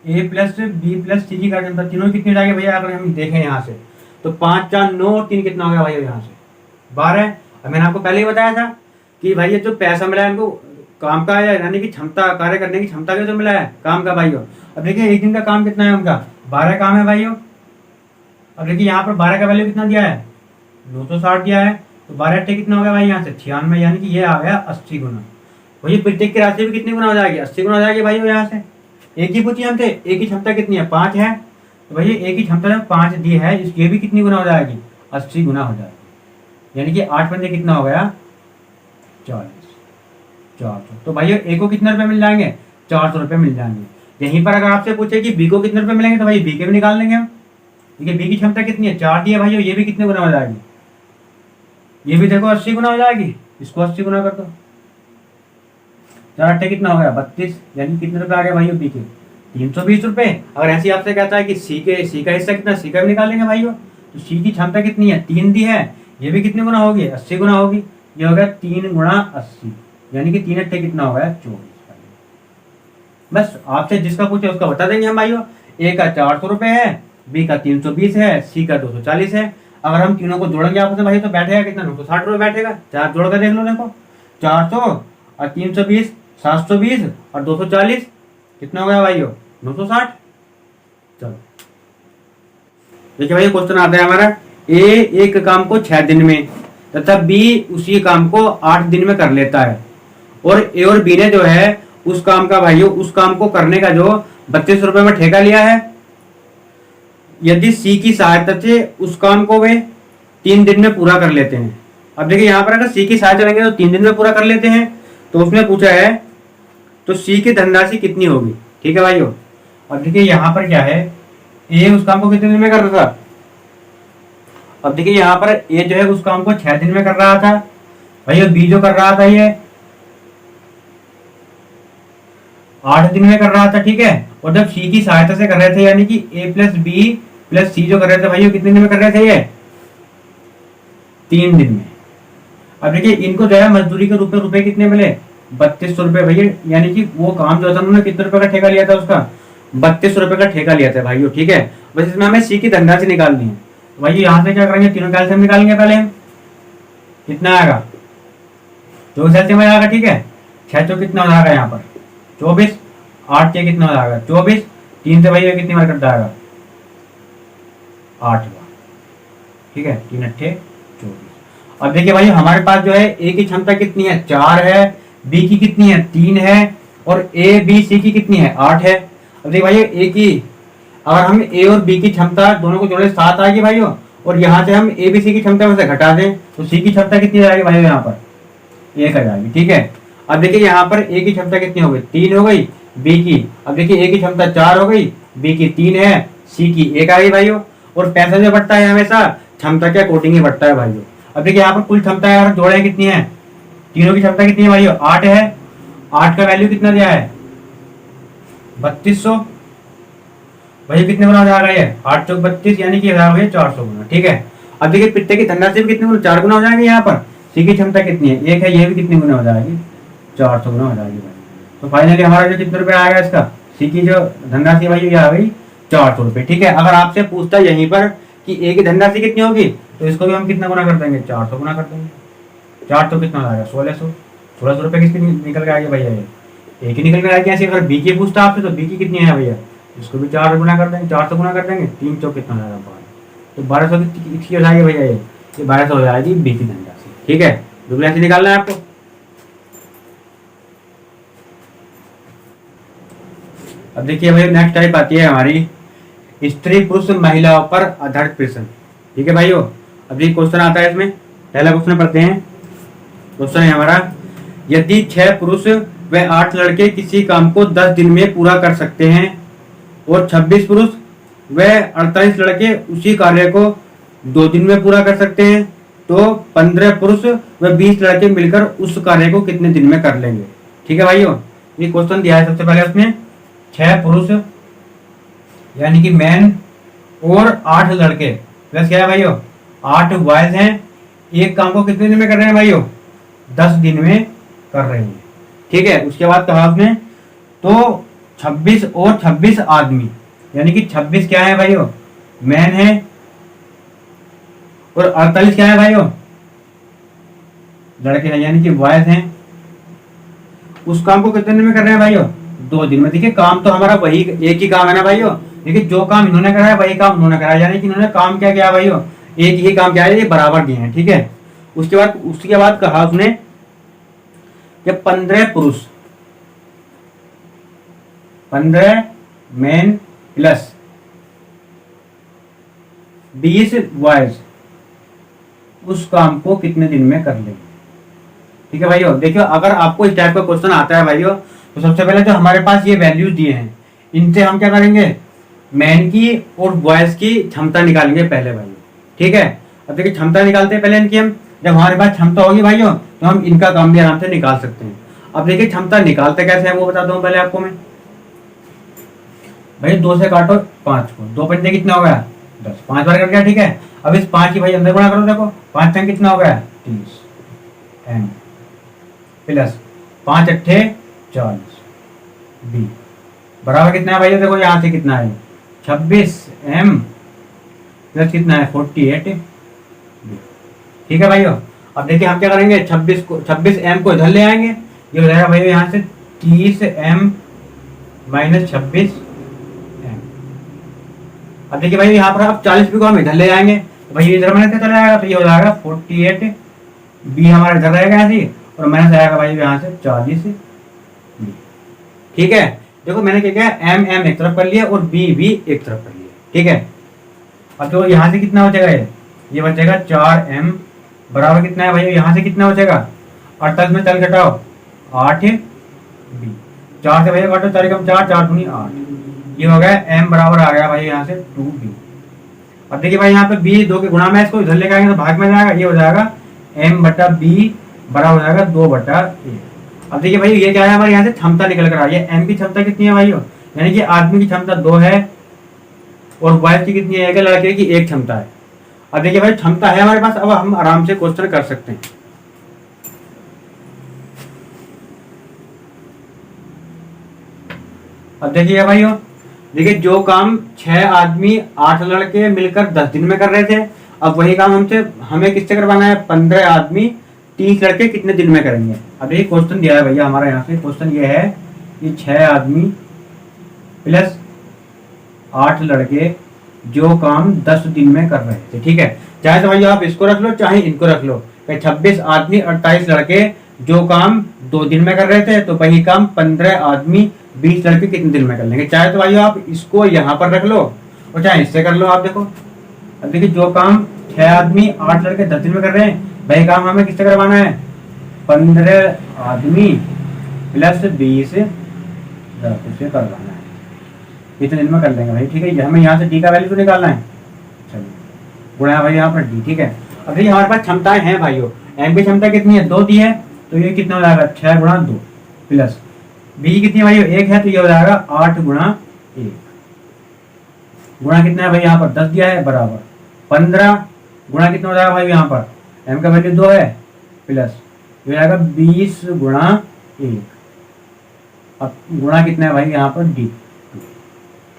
ए प्लस बी प्लस सी की कार्य क्षमता तीनों की कितनी हो जाएगी भैया, अगर हम देखें यहाँ से तो 5 4 9 और 3 कितना हो गया भैया यहाँ से 12। अब मैंने आपको पहले ही बताया था कि भाई ये जो पैसा मिला है इनको काम का है, यानी कि क्षमता, कार्य करने की क्षमता का जो मिला है काम का भाइयों। अब देखिए एक दिन का काम कितना है उनका 12 काम है भाइयों। अब देखिए यहाँ पर 12 का वैल्यू कितना दिया है 960 दिया है, तो 12 अट्ठे कितना हो गया भाई यहाँ से 96, यानी कि ये आ गया 80 गुना। वही प्रत्येक की राशि भी कितनी गुना हो जाएगी 80 गुना हो जाएगी भाई यहाँ से। एक ही पूछी हमसे, एक की क्षमता कितनी है 5 है, तो भाई एक की क्षमता जब 5 दी है ये भी कितनी गुना हो जाएगी 80 गुना हो जाएगी, यानी कि 8 पंजे कितना हो गया 400। तो भाई ए को कितने रुपए मिल जाएंगे 400 रुपए मिल जाएंगे। यहीं पर अगर आपसे पूछे कि बी को कितने रुपए मिलेंगे तो भाई बी के भी निकाल लेंगे हम। ठीक है, बी की क्षमता कितनी है 4 दी है भाई, ये भी कितने गुना हो जाएगी, ये भी देखो 80 गुना हो जाएगी, इसको 80 गुना कर दो, 4 अट्ठे कितना हो गया 32, यानी कितने रुपए आ गए भाई बी के 320 रुपए। अगर ऐसे आपसे कहता है कि सी का हिस्सा कितना, सी का भी निकालेंगे भाइयों, तो सी की क्षमता कितनी है 3 दी है, ये भी कितने गुना होगी 80 गुना होगी, ये हो गया 3 गुणा 80, यानी कि 3 अट्ठे कितना हो गया 24। बस आपसे जिसका पूछे उसका बता देंगे हम भाइयों। ए का 400 रुपए है, बी का 320 है, सी का 240 है। अगर हम तीनों को जोड़ेंगे आपस में भाई तो बैठेगा कितना, 960 रुपये बैठेगा। चार जोड़ कर देख लो, देखो 400 और 320, 720 और 240, कितना हो गया भाइयों, 960। चलो देखिए भाई क्वेश्चन आता है हमारा, ए एक काम को 6 दिन में तथा बी उसी काम को 8 दिन में कर लेता है, और ए और बी ने जो है उस काम का भाइयों उस काम को करने का जो 32 रुपए में ठेका लिया है। यदि सी की सहायता से उस काम को वे 3 दिन में पूरा कर लेते हैं। अब देखिए यहाँ पर अगर सी की सहायता लेंगे तो 3 दिन में पूरा कर लेते हैं, तो उसने पूछा है तो सी की धनराशि कितनी होगी। ठीक है भाइयों, अब देखिए यहाँ पर क्या है, ए उस काम को कितने दिन में कर रहा था। अब देखिए यहाँ पर ए जो है उस काम को 6 दिन में कर रहा था भाइयों, बी जो कर रहा था ये 8 दिन में कर रहा था। ठीक है, और जब सी की सहायता से कर रहे थे यानी कि ए प्लस बी प्लस सी जो कर रहे थे भाइयों कितने दिन में कर रहे थे ये, 3 दिन में। अब देखिए इनको जो है मजदूरी के रूप में रुपए कितने मिले, 3200 रुपए भैया, यानी कि वो काम जो था उन्होंने कितने रुपए का ठेका लिया था, उसका 3200 रुपए का ठेका लिया था भाइयों। ठीक है, बस इसमें हमें सी की धनराशि निकालनी है। तो भाइयों यहाँ से क्या करेंगे, तीनों का एलसीएम निकालेंगे पहले हम, कितना आएगा 24 एलसीएम आएगा। ठीक है, 6 चौ कितना हो जाएगा यहाँ पर 24, 8 के कितना हो जाएगा 24, 3 से भाई कितनी बार कट जाएगा 8 बार। ठीक है, 3 अट्ठे 24। अब देखिए भाई हमारे पास जो है ए की क्षमता कितनी है 4 है, बी की कितनी है 3 है, और ए बी सी की कितनी है 8 है। अब देखिए भाई ए की अगर हम ए और बी की क्षमता दोनों को जोड़े 7 आएगी भाइयों, और यहाँ से हम ए बी सी की क्षमता में से घटा दें तो सी की क्षमता कितनी आ जाएगी भाइयों, यहाँ पर 1 आ जाएगी। ठीक है, अब देखिए यहाँ पर ए की क्षमता कितनी हो गई 3 हो गई, बी की अब देखिए ए की क्षमता 4 हो गई, बी की 3 है, सी की 1 आ गई भाइयों। और पैसा जो बढ़ता है हमेशा क्षमता के अकॉर्डिंग ही बढ़ता है भाइयों। अब देखिए यहाँ पर कुल क्षमता यार जोड़े कितनी है, तीनों की क्षमता कितनी है भाइयों 8 है, 8 का वैल्यू कितना दिया है 3200 भाई, कितने गुना हो जाएगा ये 8 चौक 32 यानी कि 400 गुना। ठीक है, अब देखिए पित्ते की धनराशि कितने गुना 4 गुना हो जाएगी। यहाँ पर सी की क्षमता कितनी है 1 है, ये भी कितनी गुना हो जाएगी 400 गुना हो जाएगी भाई। तो फाइनली हमारा जो कितने रुपए आएगा इसका सी की जो धनराशि भाई ये आ गई 400 रुपए। ठीक है, अगर आपसे पूछता है यहीं पर कि ए की धनराशि कितनी होगी तो इसको भी हम कितना गुना कर देंगे 400 गुना कर देंगे। 4 तो कितना हो जाएगा 1600 रुपए किसकी निकल के आएगी भैया, ये ए की निकल के आएगी। ऐसे अगर बी की पूछता आपसे तो बी की कितनी है भैया, इसको भी 4 गुना कर देंगे, 400 गुना कर देंगे, 3 चौक कितना हो जाएगा 12, तो 1200 किसकी हो जाएगी भैया, ये 1200 हो जाएगी बी की धनराशि। ठीक है, बिल्कुल ऐसे निकालना है आपको। अब देखिए भाई नेक्स्ट टाइप आती है हमारी स्त्री पुरुष महिलाओं पर आधारित प्रश्न। ठीक है भाइयों, अब ये क्वेश्चन आता है, इसमें पहला क्वेश्चन पढ़ते हैं। क्वेश्चन है हमारा, यदि 6 पुरुष व 8 लड़के किसी काम को 10 दिन में पूरा कर सकते हैं और 26 पुरुष व 48 लड़के उसी कार्य को 2 दिन में पूरा कर सकते हैं, तो 15 पुरुष व 20 लड़के मिलकर उस कार्य को कितने दिन में कर लेंगे। ठीक है भाइयों, ये क्वेश्चन दिया है सबसे पहले उसमें 6 पुरुष यानी कि मैन और 8 लड़के प्लस क्या है भाइयों 8 बॉयज हैं, एक काम को कितने दिन में कर रहे हैं भाइयों 10 दिन में कर रहे हैं। ठीक है, उसके बाद कहा उसने तो 26 और 26 आदमी यानी कि 26 क्या है भाइयों मैन है और 48 क्या है भाइयों लड़के हैं यानी कि बॉयज हैं, उस काम को कितने दिन में कर रहे हैं भाइयों 2 दिन में। देखिए काम तो हमारा वही एक ही काम है ना भाइयों, देखिए जो काम इन्होंने करा है वही काम उन्होंने करा है, यानी कि इन्होंने काम क्या किया भाइयों एक ही काम क्या है, ये बराबर दिए हैं। ठीक है, उसके बाद कहा उसने कि 15 पुरुष 15 मैन प्लस 20 बॉयज उस काम को कितने दिन में कर लेंगे। ठीक है भाइयों, देखियो अगर आपको इस टाइप का क्वेश्चन आता है भाइयों तो सबसे पहले जो हमारे पास ये वैल्यूज दिए हैं इनसे हम क्या करेंगे मैन की और बॉयज की क्षमता निकालेंगे पहले भाइयों। ठीक है, अब देखिए क्षमता निकालते हैं पहले इनकी हम, जब हमारे पास क्षमता होगी भाइयों तो हम इनका काम भी आराम से निकाल सकते हैं। अब देखिए क्षमता निकालते कैसे हैं वो बताता हूँ पहले आपको मैं। भाई 2 से काटो 5 को, 2 पंजे कितना हो गया 10, 5 बार कट गया। ठीक है, अब इस 5 की भाई अंदर गुणा करो, देखो 5 टंग कितना हो गया 30 एम प्लस 5 अट्ठे 40 बी बराबर कितना है भाई, देखो यहाँ से कितना है 26 एम प्लस कितना है 48 बी। ठीक है भाइयों, अब देखिए हम क्या करेंगे, 26 m को इधर ले आएंगे, ये हो जाएगा भाइयों यहाँ से 30m माइनस 26m। अब देखिए भाई यहाँ पर अब 40b को हम इधर ले जाएंगे, तो भाई इधर माइनस क्या चला जाएगा, तो ये हो जाएगा 48b हमारा इधर रहेगा ऐसे, और माइनस आएगा भाई यहाँ से 40b। ठीक है, देखो मैंने क्या किया, m एक तरफ कर लिया और b भी एक तरफ कर लिया। ठीक है, अब तो यहाँ से कितना बचेगा, ये बचेगा 4m बराबर कितना है भाई, यहाँ से कितना बचेगा 48 में 4 घटाओ 8b, 4 से भैया काटो 4 कम 4, 4 दूनी 8, ये हो गया m बराबर आ गया भाई यहाँ से 2b। अब देखिए भाई यहाँ पे b 2 के गुणा में इसको इधर लेके आएंगे तो भाग में जाएगा, ये हो जाएगा m बटा b बराबर हो जाएगा 2 बटा a। अब देखिए भाई ये क्या है, हमारे यहाँ से क्षमता निकल कर आ रही है, m की क्षमता कितनी है भाई, यानी कि आदमी की क्षमता 2 है और वाइफ की कितनी है, लड़के की 1 क्षमता है। अब देखिए भाई क्षमता है हमारे पास, अब हम आराम से क्वेश्चन कर सकते हैं। अब देखिए भाइयों, देखिए जो काम 6 आदमी 8 लड़के मिलकर 10 दिन में कर रहे थे, अब वही काम हमें किससे करवाना है, 15 आदमी 30 लड़के कितने दिन में करेंगे। अब ये क्वेश्चन दिया है भैया हमारा, यहाँ से क्वेश्चन ये है कि 6 आदमी प्लस 8 लड़के जो काम 10 दिन में कर रहे थे। ठीक है, चाहे तो भाई आप इसको रख लो चाहे इनको रख लो, 26 आदमी 28 लड़के जो काम 2 दिन में कर रहे थे, तो वही काम 15 आदमी 20 लड़के कितने दिन में कर लेंगे। चाहे तो भाई आप इसको यहाँ पर रख लो और चाहे इससे कर लो। आप देखो, अब देखिए जो काम 6 आदमी 8 लड़के 10 दिन में कर रहे हैं, वही काम हमें किससे करवाना है, 15 आदमी प्लस 20 से करवाना है, कितने दिन में कर लेंगे भाई। ठीक है, हमें यहाँ से डी का वैल्यू तो निकालना है, चलिए गुणा भाई यहाँ पर डी। ठीक है, अब देखिए हमारे पास क्षमताएं हैं भाइयों, एम की क्षमता कितनी है, 2 दी है, तो ये कितना हो जाएगा 6 गुणा 2 प्लस बी कितनी है भाई 1 है, तो ये हो जाएगा 8 गुणा 1 गुणा कितना है भाई यहाँ पर 10 दिया है बराबर 15 गुणा कितना हो जाएगा भाई यहाँ पर एम का वैल्यू 2 है प्लस ये हो जाएगा 20 गुणा 1। अब गुणा कितना है भाई यहाँ पर डी।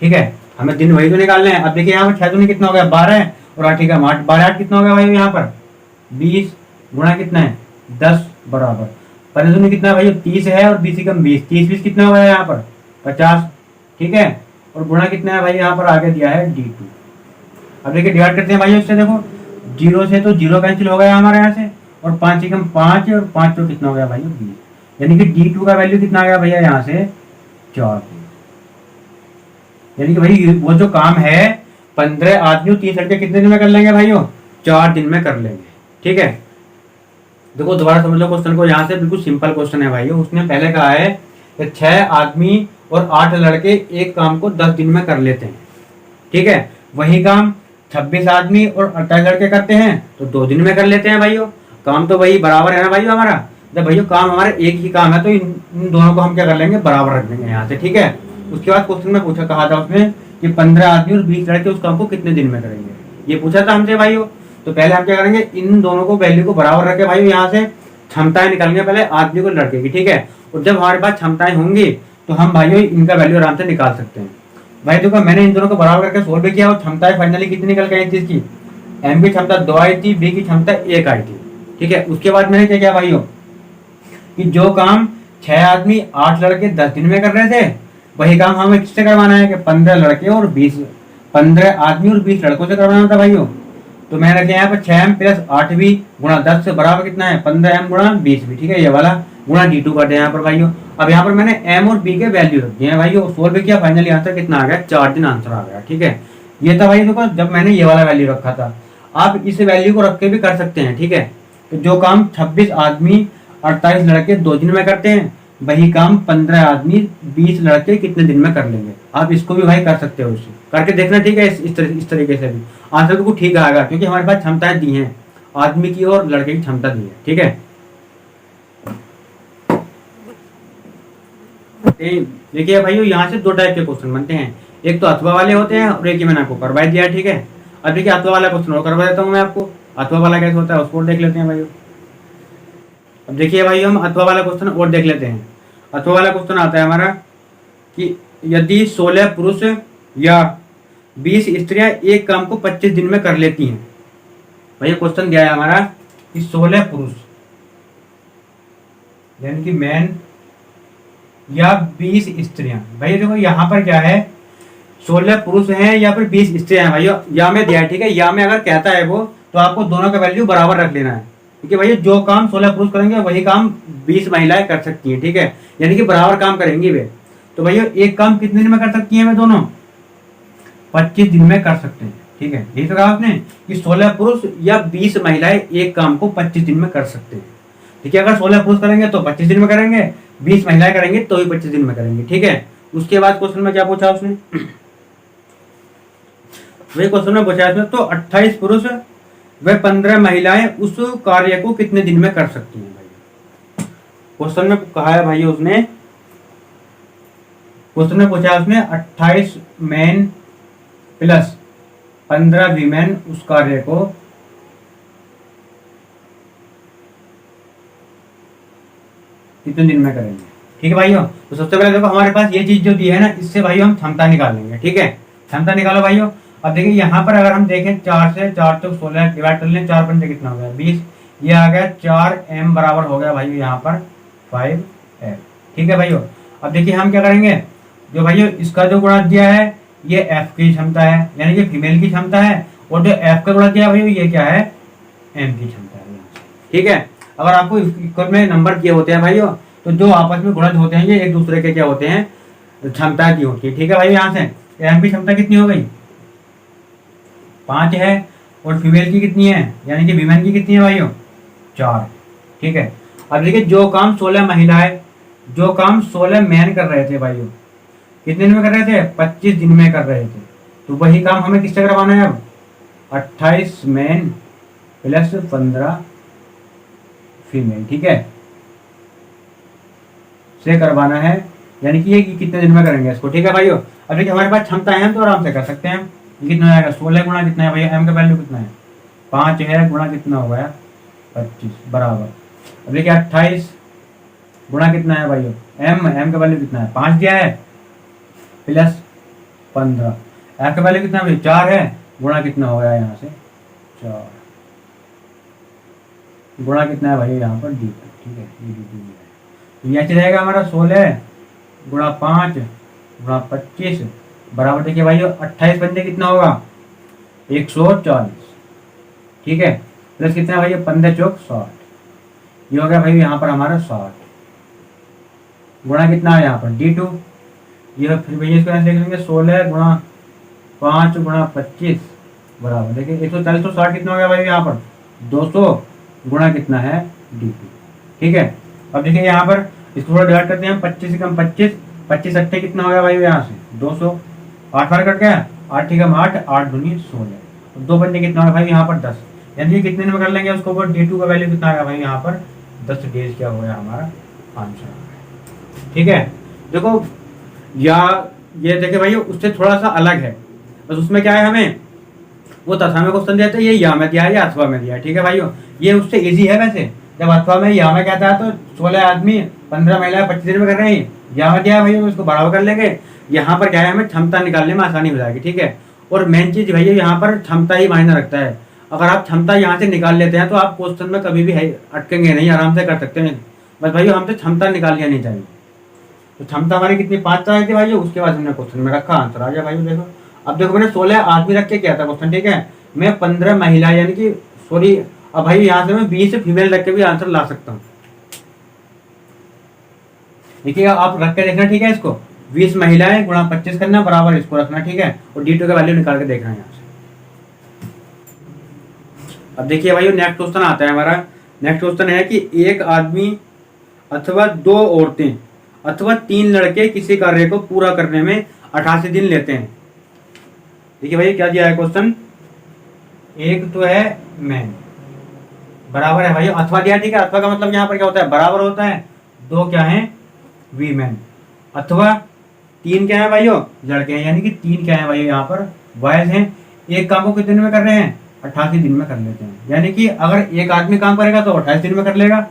ठीक है, हमें दिन वही तो निकालने हैं। अब देखिए यहाँ पर 6 दूनी कितना हो गया 12 और 8 का 8, 12 8 कितना हो गया भाई यहाँ पर 20 गुणा कितना है 10 बराबर 15 दूनी कितना है भाई 30 है और 20 कम 20, 30 20 कितना हो गया यहाँ पर 50। ठीक है, और गुणा कितना है भाई यहाँ पर आगे दिया है D2। अब देखिए डिवाइड करते हैं भाई इससे, देखो 0 से तो 0 कैंसिल हो गया हमारे यहाँ से, और 5 कम 5 और 5 तो कितना हो गया भाई 20, यानी कि D2 का वैल्यू कितना आ गया भैया यहाँ से 4। यानी कि भाई वो जो काम है 15 आदमी 30 लड़के कितने दिन में कर लेंगे भाइयों, 4 दिन में कर लेंगे। ठीक है, देखो दोबारा समझ लो क्वेश्चन को, यहाँ से बिल्कुल सिंपल क्वेश्चन है भाइयों। उसने पहले कहा है कि 6 आदमी और 8 लड़के एक काम को 10 दिन में कर लेते हैं। ठीक है, वही काम 26 आदमी और 28 लड़के करते हैं तो 2 दिन में कर लेते हैं भाइयों। काम तो वही बराबर है ना भाइयों हमारा, जब भाइयों काम हमारा एक ही काम है तो इन दोनों को हम क्या कर लेंगे बराबर रख देंगे यहाँ से। ठीक है, उसके बाद क्वेश्चन में पूछा कहा था उसने कि 15 आदमी और 20 लड़के उस काम को कितने दिन में करेंगे, ये पूछा था हमसे भाइयों। तो पहले हम क्या करेंगे, इन दोनों को वैल्यू को बराबर रखे भाइयों, यहाँ से क्षमताएं निकालेंगे पहले आदमी को लड़के की। ठीक है, और जब हमारे पास क्षमताएं होंगी तो हम भाइयों इनका वैल्यू आराम से निकाल सकते हैं। भाई देखो मैंने इन दोनों को बराबर करके सोल्व किया और क्षमताएं फाइनली कितनी निकल के आई थी इसकी, एम की क्षमता 2 आई थी, बी की क्षमता 1 आई थी। ठीक है, उसके बाद मैंने क्या किया भाइयों कि जो काम 6 आदमी 8 लड़के 10 दिन में कर रहे थे, वही काम हमें किससे करवाना है कि 15 लड़के और 15 आदमी और 20 लड़कों से करवाना था भाइयों। तो मैंने रखा यहाँ पर 6m प्लस 8b गुणा 10 से बराबर कितना है 15m गुणा 20b। ठीक है, ये वाला गुणा D2 कर दिया यहाँ पर भाइयों। अब यहाँ पर मैंने m और b के वैल्यू रख दिए हैं भाइयों, सोल्व किया, फाइनली आंसर कितना आ गया 4 दिन आंसर आ गया। ठीक है, ये था भाई देखो जब मैंने ये वाला वैल्यू रखा था, आप इस वैल्यू को रख के भी कर सकते हैं। ठीक है, तो जो काम 26 आदमी 28 लड़के 2 दिन में करते हैं, वही काम 15 आदमी 20 लड़के कितने दिन में कर लेंगे। आप इसको भी भाई कर सकते हो, उससे करके देखना। ठीक है, इस तरीके से भी आंसर बिल्कुल ठीक आएगा, क्योंकि हमारे पास क्षमताएं दी हैं, आदमी की और लड़के की क्षमता दी है। ठीक है, देखिए भाइयों यहाँ से 2 टाइप के क्वेश्चन बनते हैं, एक तो अथवा वाले होते हैं और एक ही मैंने आपको करवा दिया है। ठीक है, अब देखिए अथवा वाला क्वेश्चन और करवा देता हूँ मैं आपको, अथवा वाला कैसे होता है उसको देख लेते हैं भाइयों। अब देखिए भाई हम अथवा वाला क्वेश्चन और देख लेते हैं। अथवा वाला क्वेश्चन आता है हमारा कि यदि 16 पुरुष या 20 स्त्रियां एक काम को 25 दिन में कर लेती हैं, भैया क्वेश्चन दिया है हमारा कि 16 पुरुष यानी कि मैन या 20 स्त्रियां। भैया देखो यहाँ पर क्या है, 16 पुरुष हैं या फिर 20 स्त्रियां हैं भैया, या में दिया है, ठीक है। या में अगर कहता है वो तो आपको दोनों का वैल्यू बराबर रख लेना है, ठीक है भैया। जो काम 16 पुरुष करेंगे वही काम 20 महिलाएं कर सकती हैं, ठीक है, यानी कि बराबर काम करेंगी वे। तो भैया एक काम कितने दिन में कर सकती हैं वे दोनों? 25 दिन में कर सकते हैं, ठीक है। यही तो कहा आपने कि 16 पुरुष या 20 महिलाएं एक काम को 25 दिन में कर सकते हैं, ठीक है। अगर 16 पुरुष करेंगे तो 25 दिन में करेंगे, 20 महिलाएं करेंगे तो भी 25 दिन में करेंगे, ठीक है। उसके बाद क्वेश्चन में क्या पूछा उसने, वही क्वेश्चन में पूछा उसने, तो 28 पुरुष व 15 महिलाएं उस कार्य को कितने दिन में कर सकती हैं? भाई क्वेश्चन में कहा है भाई उसने, क्वेश्चन में पूछा उसने 28 मैन प्लस 15 वीमेन उस कार्य को कितने दिन में करेंगे, ठीक है भाइयों। तो सबसे पहले देखो हमारे पास ये चीज जो दी है ना, इससे भाइयों हम क्षमता निकाल लेंगे, ठीक है। क्षमता निकालो भाइयों। अब देखिए यहाँ पर अगर हम देखें 4 से 4 चौक 16 डिवाइड कर लें, 4 पंजे कितना हो गया 20, ये आ गया 4m बराबर हो गया भाइयों यहाँ पर 5f, ठीक है भाइयों। अब देखिए हम क्या करेंगे, जो भाइयों इसका जो गुणा दिया है ये f की क्षमता है, यानी कि फीमेल की क्षमता है, और जो f का गुणा दिया है भाइयों ये क्या है, m की क्षमता है, ठीक है। अगर आपको इक्वल में नंबर किए होते हैं भाइयों तो जो आपस में गुणज होते हैं ये एक दूसरे के क्या होते हैं, क्षमता की होती है, ठीक है भाई। यहाँ से एम की क्षमता कितनी हो गई 5 है, और फीमेल की कितनी है, यानी कि वीमेन की कितनी है भाइयों 4, ठीक है। अब देखिए जो काम 16 महिलाएं, जो काम 16 मैन कर रहे थे भाइयों, कितने दिन में कर रहे थे 25 दिन में कर रहे थे, तो वही काम हमें किससे करवाना है अब 28 मैन प्लस 15 फीमेल, ठीक है, से करवाना है, यानी कि ये कितने दिन में करेंगे इसको, ठीक है भाइयों। अब देखिए हमारे पास क्षमता है हम तो आराम से कर सकते हैं। ये कितना आएगा 16 गुणा कितना है भैया, एम का वैल्यू कितना है 5 है, गुणा कितना हो गया 25 बराबर। अब देखिए 28 गुणा कितना है भाइयों, एम का वैल्यू कितना है 5 दिया है, प्लस 15, एफ का वैल्यू कितना है 4 है, गुणा कितना हो गया यहाँ से 4, गुणा कितना है भाई यहाँ पर डी, ठीक है, ये डी है। तो ये रहेगा हमारा 16 गुणा 5 गुणा 25 बराबर, देखिए भाई 28 पंजे कितना होगा 140, ठीक है, प्लस कितना भाई 15 चौक 60, ये हो गया भाई यहाँ पर हमारा 60, गुणा कितना है यहाँ पर D2, ये फिर भैया इसको ऐसे लिखेंगे 16 गुणा 5 गुणा 25 बराबर, देखिए 140 तो 60 कितना हो गया भाई यहाँ पर 200 गुणा कितना है D2, ठीक है। अब देखिए यहाँ पर इसको थोड़ा डिवाइड करते हैं, 25 से कम 25, 25 अट्ठे कितना हो गया भाई यहाँ से 200, 8 बार कट गया, 8 ठीक है 8, 8 दूनी 16, 2 बंदे कितना हो गया भाई यहाँ पर 10, यानी कि कितने में कर लेंगे उसको ऊपर D2 का वैल्यू कितना आएगा भाई यहाँ पर 10 डेज क्या हो गया हमारा आंसर, ठीक है। देखो या ये देखिए भाई उससे थोड़ा सा अलग है, बस उसमें क्या है हमें वो तथा में क्वेश्चन दिया था, ये या में दिया है या अथवा में दिया है, ठीक है भाइयों। ये उससे इजी है वैसे, जब अथवा में या में कहता है तो 16 आदमी 15 महिलाएं 25 दिन में कर रहे हैं, या में क्या है भाई उसको बराबर कर लेंगे। यहाँ पर क्या है हमें क्षमता निकालने में आसानी हो जाएगी, ठीक है। और मेन चीज भैया यहाँ पर क्षमता ही मायने रखता है, अगर आप क्षमता यहाँ से निकाल लेते हैं तो आप क्वेश्चन में कभी भी अटकेंगे नहीं, आराम से कर सकते हैं। बस भाइयों हमसे क्षमता निकाल लेनी चाहिए। तो क्षमता हमारी कितनी 5 चाहिए थी भाइयों, उसके बाद हमने क्वेश्चन में रखा, आंसर आ गया भाइयों। देखो अब देखो मैंने 16 आदमी रख के किया था क्वेश्चन, ठीक है, मैं 15 महिला यानी कि सॉरी अब भाई यहाँ से मैं 20 फीमेल रख के भी आंसर ला सकता हूँ। देखिए आप रख के देखना, ठीक है, इसको 20 महिलाएं गुणा 25 करना बराबर इसको रखना, ठीक है, और D2 का वैल्यू निकाल के देखना है यहाँ से। अब देखिए भाई नेक्स्ट क्वेश्चन आता है हमारा। नेक्स्ट क्वेश्चन है कि एक आदमी अथवा 2 औरतें अथवा 3 लड़के किसी कार्य को पूरा करने में 88 दिन लेते हैं। देखिए भाई क्या दिया है क्वेश्चन, एक तो है मैन बराबर है भाई अथवा दिया, ठीक है। अथवा का मतलब यहाँ पर क्या होता है बराबर होता है, 2 क्या है वीमेन, अथवा 3 क्या है भाइयों लड़के हैं, यानी कि 3 क्या है भाई यहाँ पर बॉयज हैं। एक काम को कितने दिन में कर रहे हैं 88 दिन में कर लेते हैं, यानी कि अगर एक आदमी काम करेगा तो 28 दिन में कर लेगा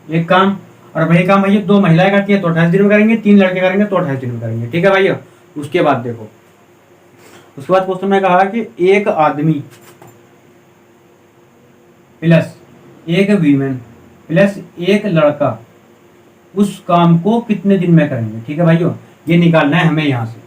एक काम, और वही काम भैया 2 महिलाएं करती है तो 28 दिन में करेंगे, 3 लड़के करेंगे तो 28 दिन में करेंगे, ठीक है भैया। उसके बाद देखो उसके बाद क्वेश्चन में कहा कि एक आदमी प्लस एक वीमेन प्लस एक लड़का उस काम को कितने दिन में करेंगे। ठीक है भाइयों, ये निकालना है हमें यहाँ से।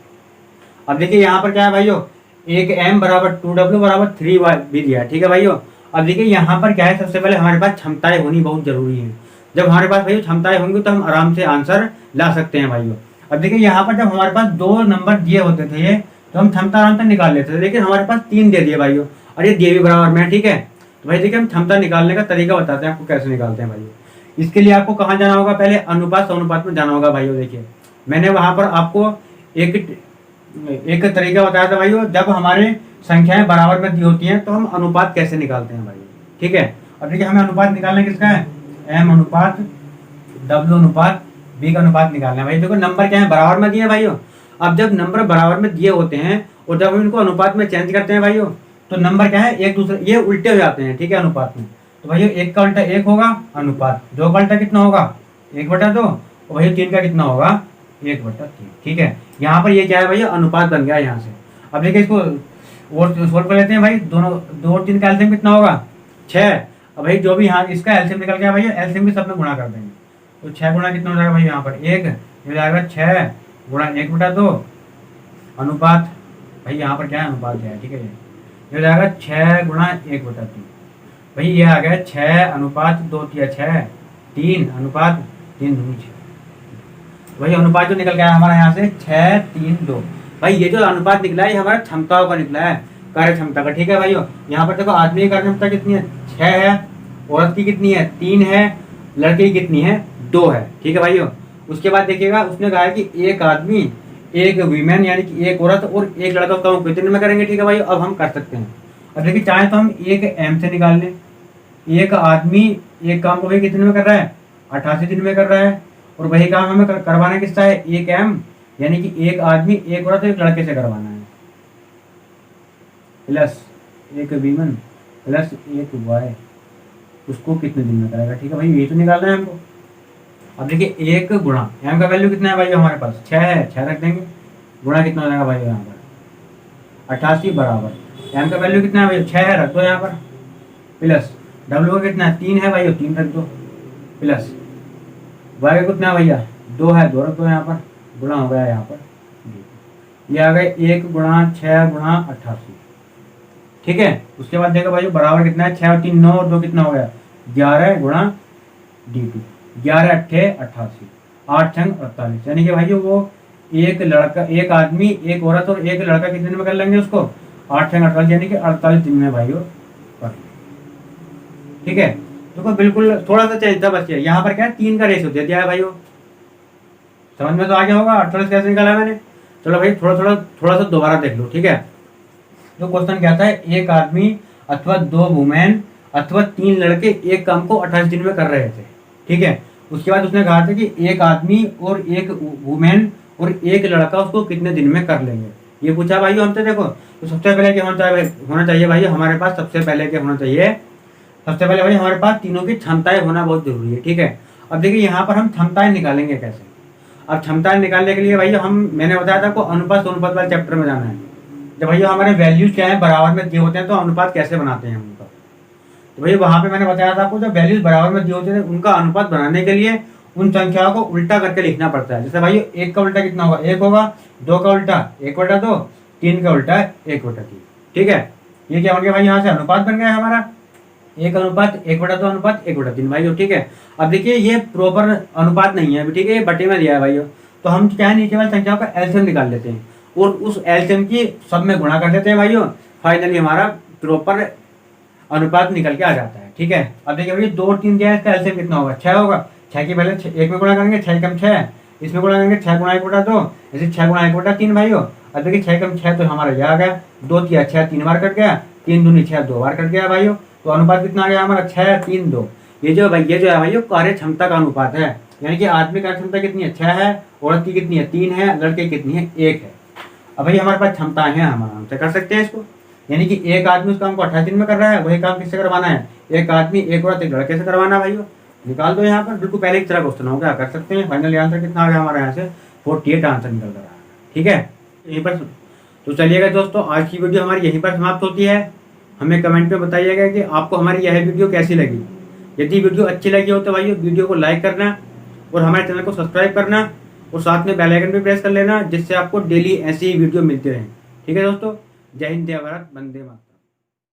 अब देखिए यहाँ पर क्या है भाइयों, एक m बराबर 2w बराबर 3y भी दिया है। ठीक है भाइयों, अब देखिए यहाँ पर क्या है, सबसे पहले हमारे पास क्षमताएं होनी बहुत जरूरी है। जब हमारे पास भाइयों क्षमताएं होंगी तो हम आराम से आंसर ला सकते हैं भाइयों। अब देखिए यहाँ पर जब हमारे पास 2 नंबर दिए होते थे ये, तो हम क्षमता आराम से निकाल लेते थे, लेकिन हमारे पास 3 दे दिए भाइयों और ये दिए भी बराबर में। ठीक है, तो भाई देखिए हम क्षमता निकालने का तरीका बताते हैं आपको कैसे निकालते हैं भाइयों। इसके लिए आपको कहाँ जाना होगा, पहले अनुपात समानुपात में जाना होगा भाइयों। देखिए मैंने वहां पर आपको एक तरीका बताया था भाइयों, जब हमारे संख्याएं बराबर में दी होती हैं तो हम अनुपात कैसे निकालते हैं भाइयों। ठीक है, अब देखिए हमें अनुपात निकालना किसका है, m अनुपात w अनुपात b का अनुपात निकालना है भाई। देखो नंबर क्या है, बराबर में दिए भाइयों। अब जब नंबर बराबर में दिए होते हैं और जब हम इनको अनुपात में चेंज करते हैं भाइयों, तो नंबर क्या है, एक दूसरे ये उल्टे हो जाते हैं। ठीक है, अनुपात में तो भाइयों एक का उल्टा एक होगा अनुपात, 2 का उल्टा कितना होगा 1/2 और भाइयों 3 का कितना होगा 1/3। ठीक है, यहाँ पर ये क्या है भैया, अनुपात बन गया यहाँ से। अब देखिए इसको और सोल्व कर लेते हैं भाई, दोनों 2 और 3 का एलसीएम कितना होगा 6। अब भाई जो भी यहाँ इसका एलसीएम निकल गया भैया, एलसीएम भी सब में गुणा कर देंगे, तो 6 गुणा कितना हो जाएगा भाई यहाँ पर 1, ये जाएगा 6 गुणा 1/2 अनुपात, भाई यहाँ पर क्या है अनुपात है। ठीक है, ये हो जाएगा 6 गुणा 1/3, भाई ये आ गया 6 अनुपात 2 या 6 3 अनुपात 3 2 6। वही अनुपात जो निकल गया हमारा यहाँ से 6 3 2। भाई ये जो अनुपात निकला है ये हमारा क्षमताओं का निकला है, कार्य क्षमता का। ठीक है भाइयों, यहाँ पर देखो आदमी की कार्य क्षमता कितनी है 6 है, औरत की कितनी है 3 है, लड़के की कितनी है 2 है। ठीक है भाइयों, उसके बाद देखिएगा उसने कहा है कि एक आदमी एक वीमेन यानी कि एक औरत और एक लड़का काम कितने में करेंगे। ठीक है भाइयों, अब हम कर सकते हैं। अब देखिए चाहे तो हम एक m से निकाल लें, एक आदमी एक काम को भाई कितने में कर रहा है 88 दिन में कर रहा है, और वही काम हमें करवाना किसका है एक m, यानी कि एक आदमी एक औरत एक लड़के से करवाना है, प्लस एक वीमन प्लस एक वाई, उसको कितने दिन में करेगा। ठीक है भाई, ये तो निकालना है हमको। अब देखिए एक गुणा m का वैल्यू कितना है भाई हमारे पास 6 है, 6 रख देंगे, गुणा कितना हो जाएगा भाई यहाँ पर 88 बराबर m का वैल्यू कितना है भाई 6 है, रख दो यहाँ पर, प्लस w का कितना है 3 है भाई 3 रख दो, प्लस y का कितना है भैया 2 है 2 रख दो यहाँ पर, गुणा हो गया यहाँ पर, ये आ गए 1 गुणा 6 गुणा 88। ठीक है, उसके बाद देखो भाई बराबर कितना है 6 और 3 9 और 2 कितना हो गया 11 गुणा d2, 11 8 88 8 6 48, यानी कि भाई वो एक लड़का एक आदमी एक औरत और एक लड़का कितने दिन में कर लेंगे उसको 8 6 48, यानी कि 48 दिन में भाइयों कर। ठीक है, देखो बिल्कुल थोड़ा सा चेंज था बस, यहाँ पर क्या है 3 का रेशो दे दिया है भाइयों, समझ में तो आ गया होगा 48 कैसे निकाला मैंने। चलो भाई थोड़ा सा दोबारा देख लो। ठीक है, तो क्वेश्चन क्या था, एक आदमी अथवा 2 वुमेन अथवा 3 लड़के एक काम को 28 दिन में कर रहे थे। ठीक है, उसके बाद उसने कहा था कि एक आदमी और एक वुमेन और एक लड़का उसको कितने दिन में कर लेंगे, ये पूछा भाइयों हमसे। देखो तो सबसे पहले क्या होना चाहिए भाई हमारे पास, सबसे पहले क्या होना चाहिए, सबसे पहले भाई हमारे पास तीनों की क्षमताएं होना बहुत जरूरी है। ठीक है, अब देखिए यहाँ पर हम क्षमताएं निकालेंगे कैसे। अब क्षमताएं निकालने के लिए भाई मैंने बताया था आपको अनुपात अनुपात वाले चैप्टर में जाना है। जब भैया हमारे वैल्यूज क्या है बराबर में दिए होते हैं तो अनुपात कैसे बनाते हैं उनका, तो भैया वहां पे मैंने बताया था आपको जब वैल्यूज बराबर में दिए होते हैं उनका अनुपात बनाने के लिए उन संख्याओं को उल्टा करके लिखना पड़ता है। जैसे भाई 1 का उल्टा कितना होगा 1 होगा, 2 का उल्टा 1/2, 3 का उल्टा 1/3। ठीक है, ये क्या बन गया भाई यहाँ से अनुपात बन गया हमारा 1 अनुपात 1/2 अनुपात 1/3 भाइयों। ठीक है, अब देखिए ये प्रॉपर अनुपात नहीं है, ठीक है, ये बटे में दिया है भाइयों, तो हम क्या है नीचे वाली संख्याओं का एलसीएम निकाल लेते हैं और उस एलसीएम की सब में गुणा कर देते हैं भाइयों, फाइनली हमारा प्रॉपर अनुपात निकल के आ जाता है। ठीक है, अब देखिए भैया 2 और 3 दिया है, इसका एलसीएम कितना होगा 6 होगा, 6 की पहले 1 में गुणा करेंगे 6 कम 6, इसमें गुणा करेंगे 6 गुणा 1/2, ऐसे 6 गुणा 1/3 भाइयों। अब देखिए 6 कम 6 तो हमारा ये आ गया, 2 3 6 3 बार कट गया, 3 दूनी 6 2 बार कट गया भाइयों, तो अनुपात कितना आ गया हमारा 6 3 2। ये जो है भाइयों कार्य क्षमता का अनुपात है, यानी कि आदमी कार्य क्षमता कितनी है 6 है, औरत की कितनी है 3 है, लड़के की कितनी है 1 है। अब भाई हमारे पास क्षमताएं हैं, हम आराम से कर सकते हैं इसको, यानी कि एक आदमी उस काम को 28 दिन में कर रहा है, वही काम किससे करवाना है एक आदमी एक औरत एक लड़के से करवाना है भाइयों। निकाल दो यहाँ पर, बिल्कुल पहले की तरह क्वेश्चन हो गया, कर सकते हैं। फाइनली आंसर कितना आ गया हमारे यहाँ से 48 आंसर निकल रहा है। ठीक है, यहीं पर तो चलिएगा दोस्तों, आज की वीडियो हमारी यहीं पर समाप्त होती है। हमें कमेंट में बताइएगा कि आपको हमारी यह वीडियो कैसी लगी। यदि वीडियो अच्छी लगी हो तो भाइयों वीडियो को लाइक करना और हमारे चैनल को सब्सक्राइब करना और साथ में बेल आइकन भी प्रेस कर लेना, जिससे आपको डेली ऐसी ही वीडियो मिलती रहे। ठीक है दोस्तों, जय हिंद, जय भारत, वंदे मातरम।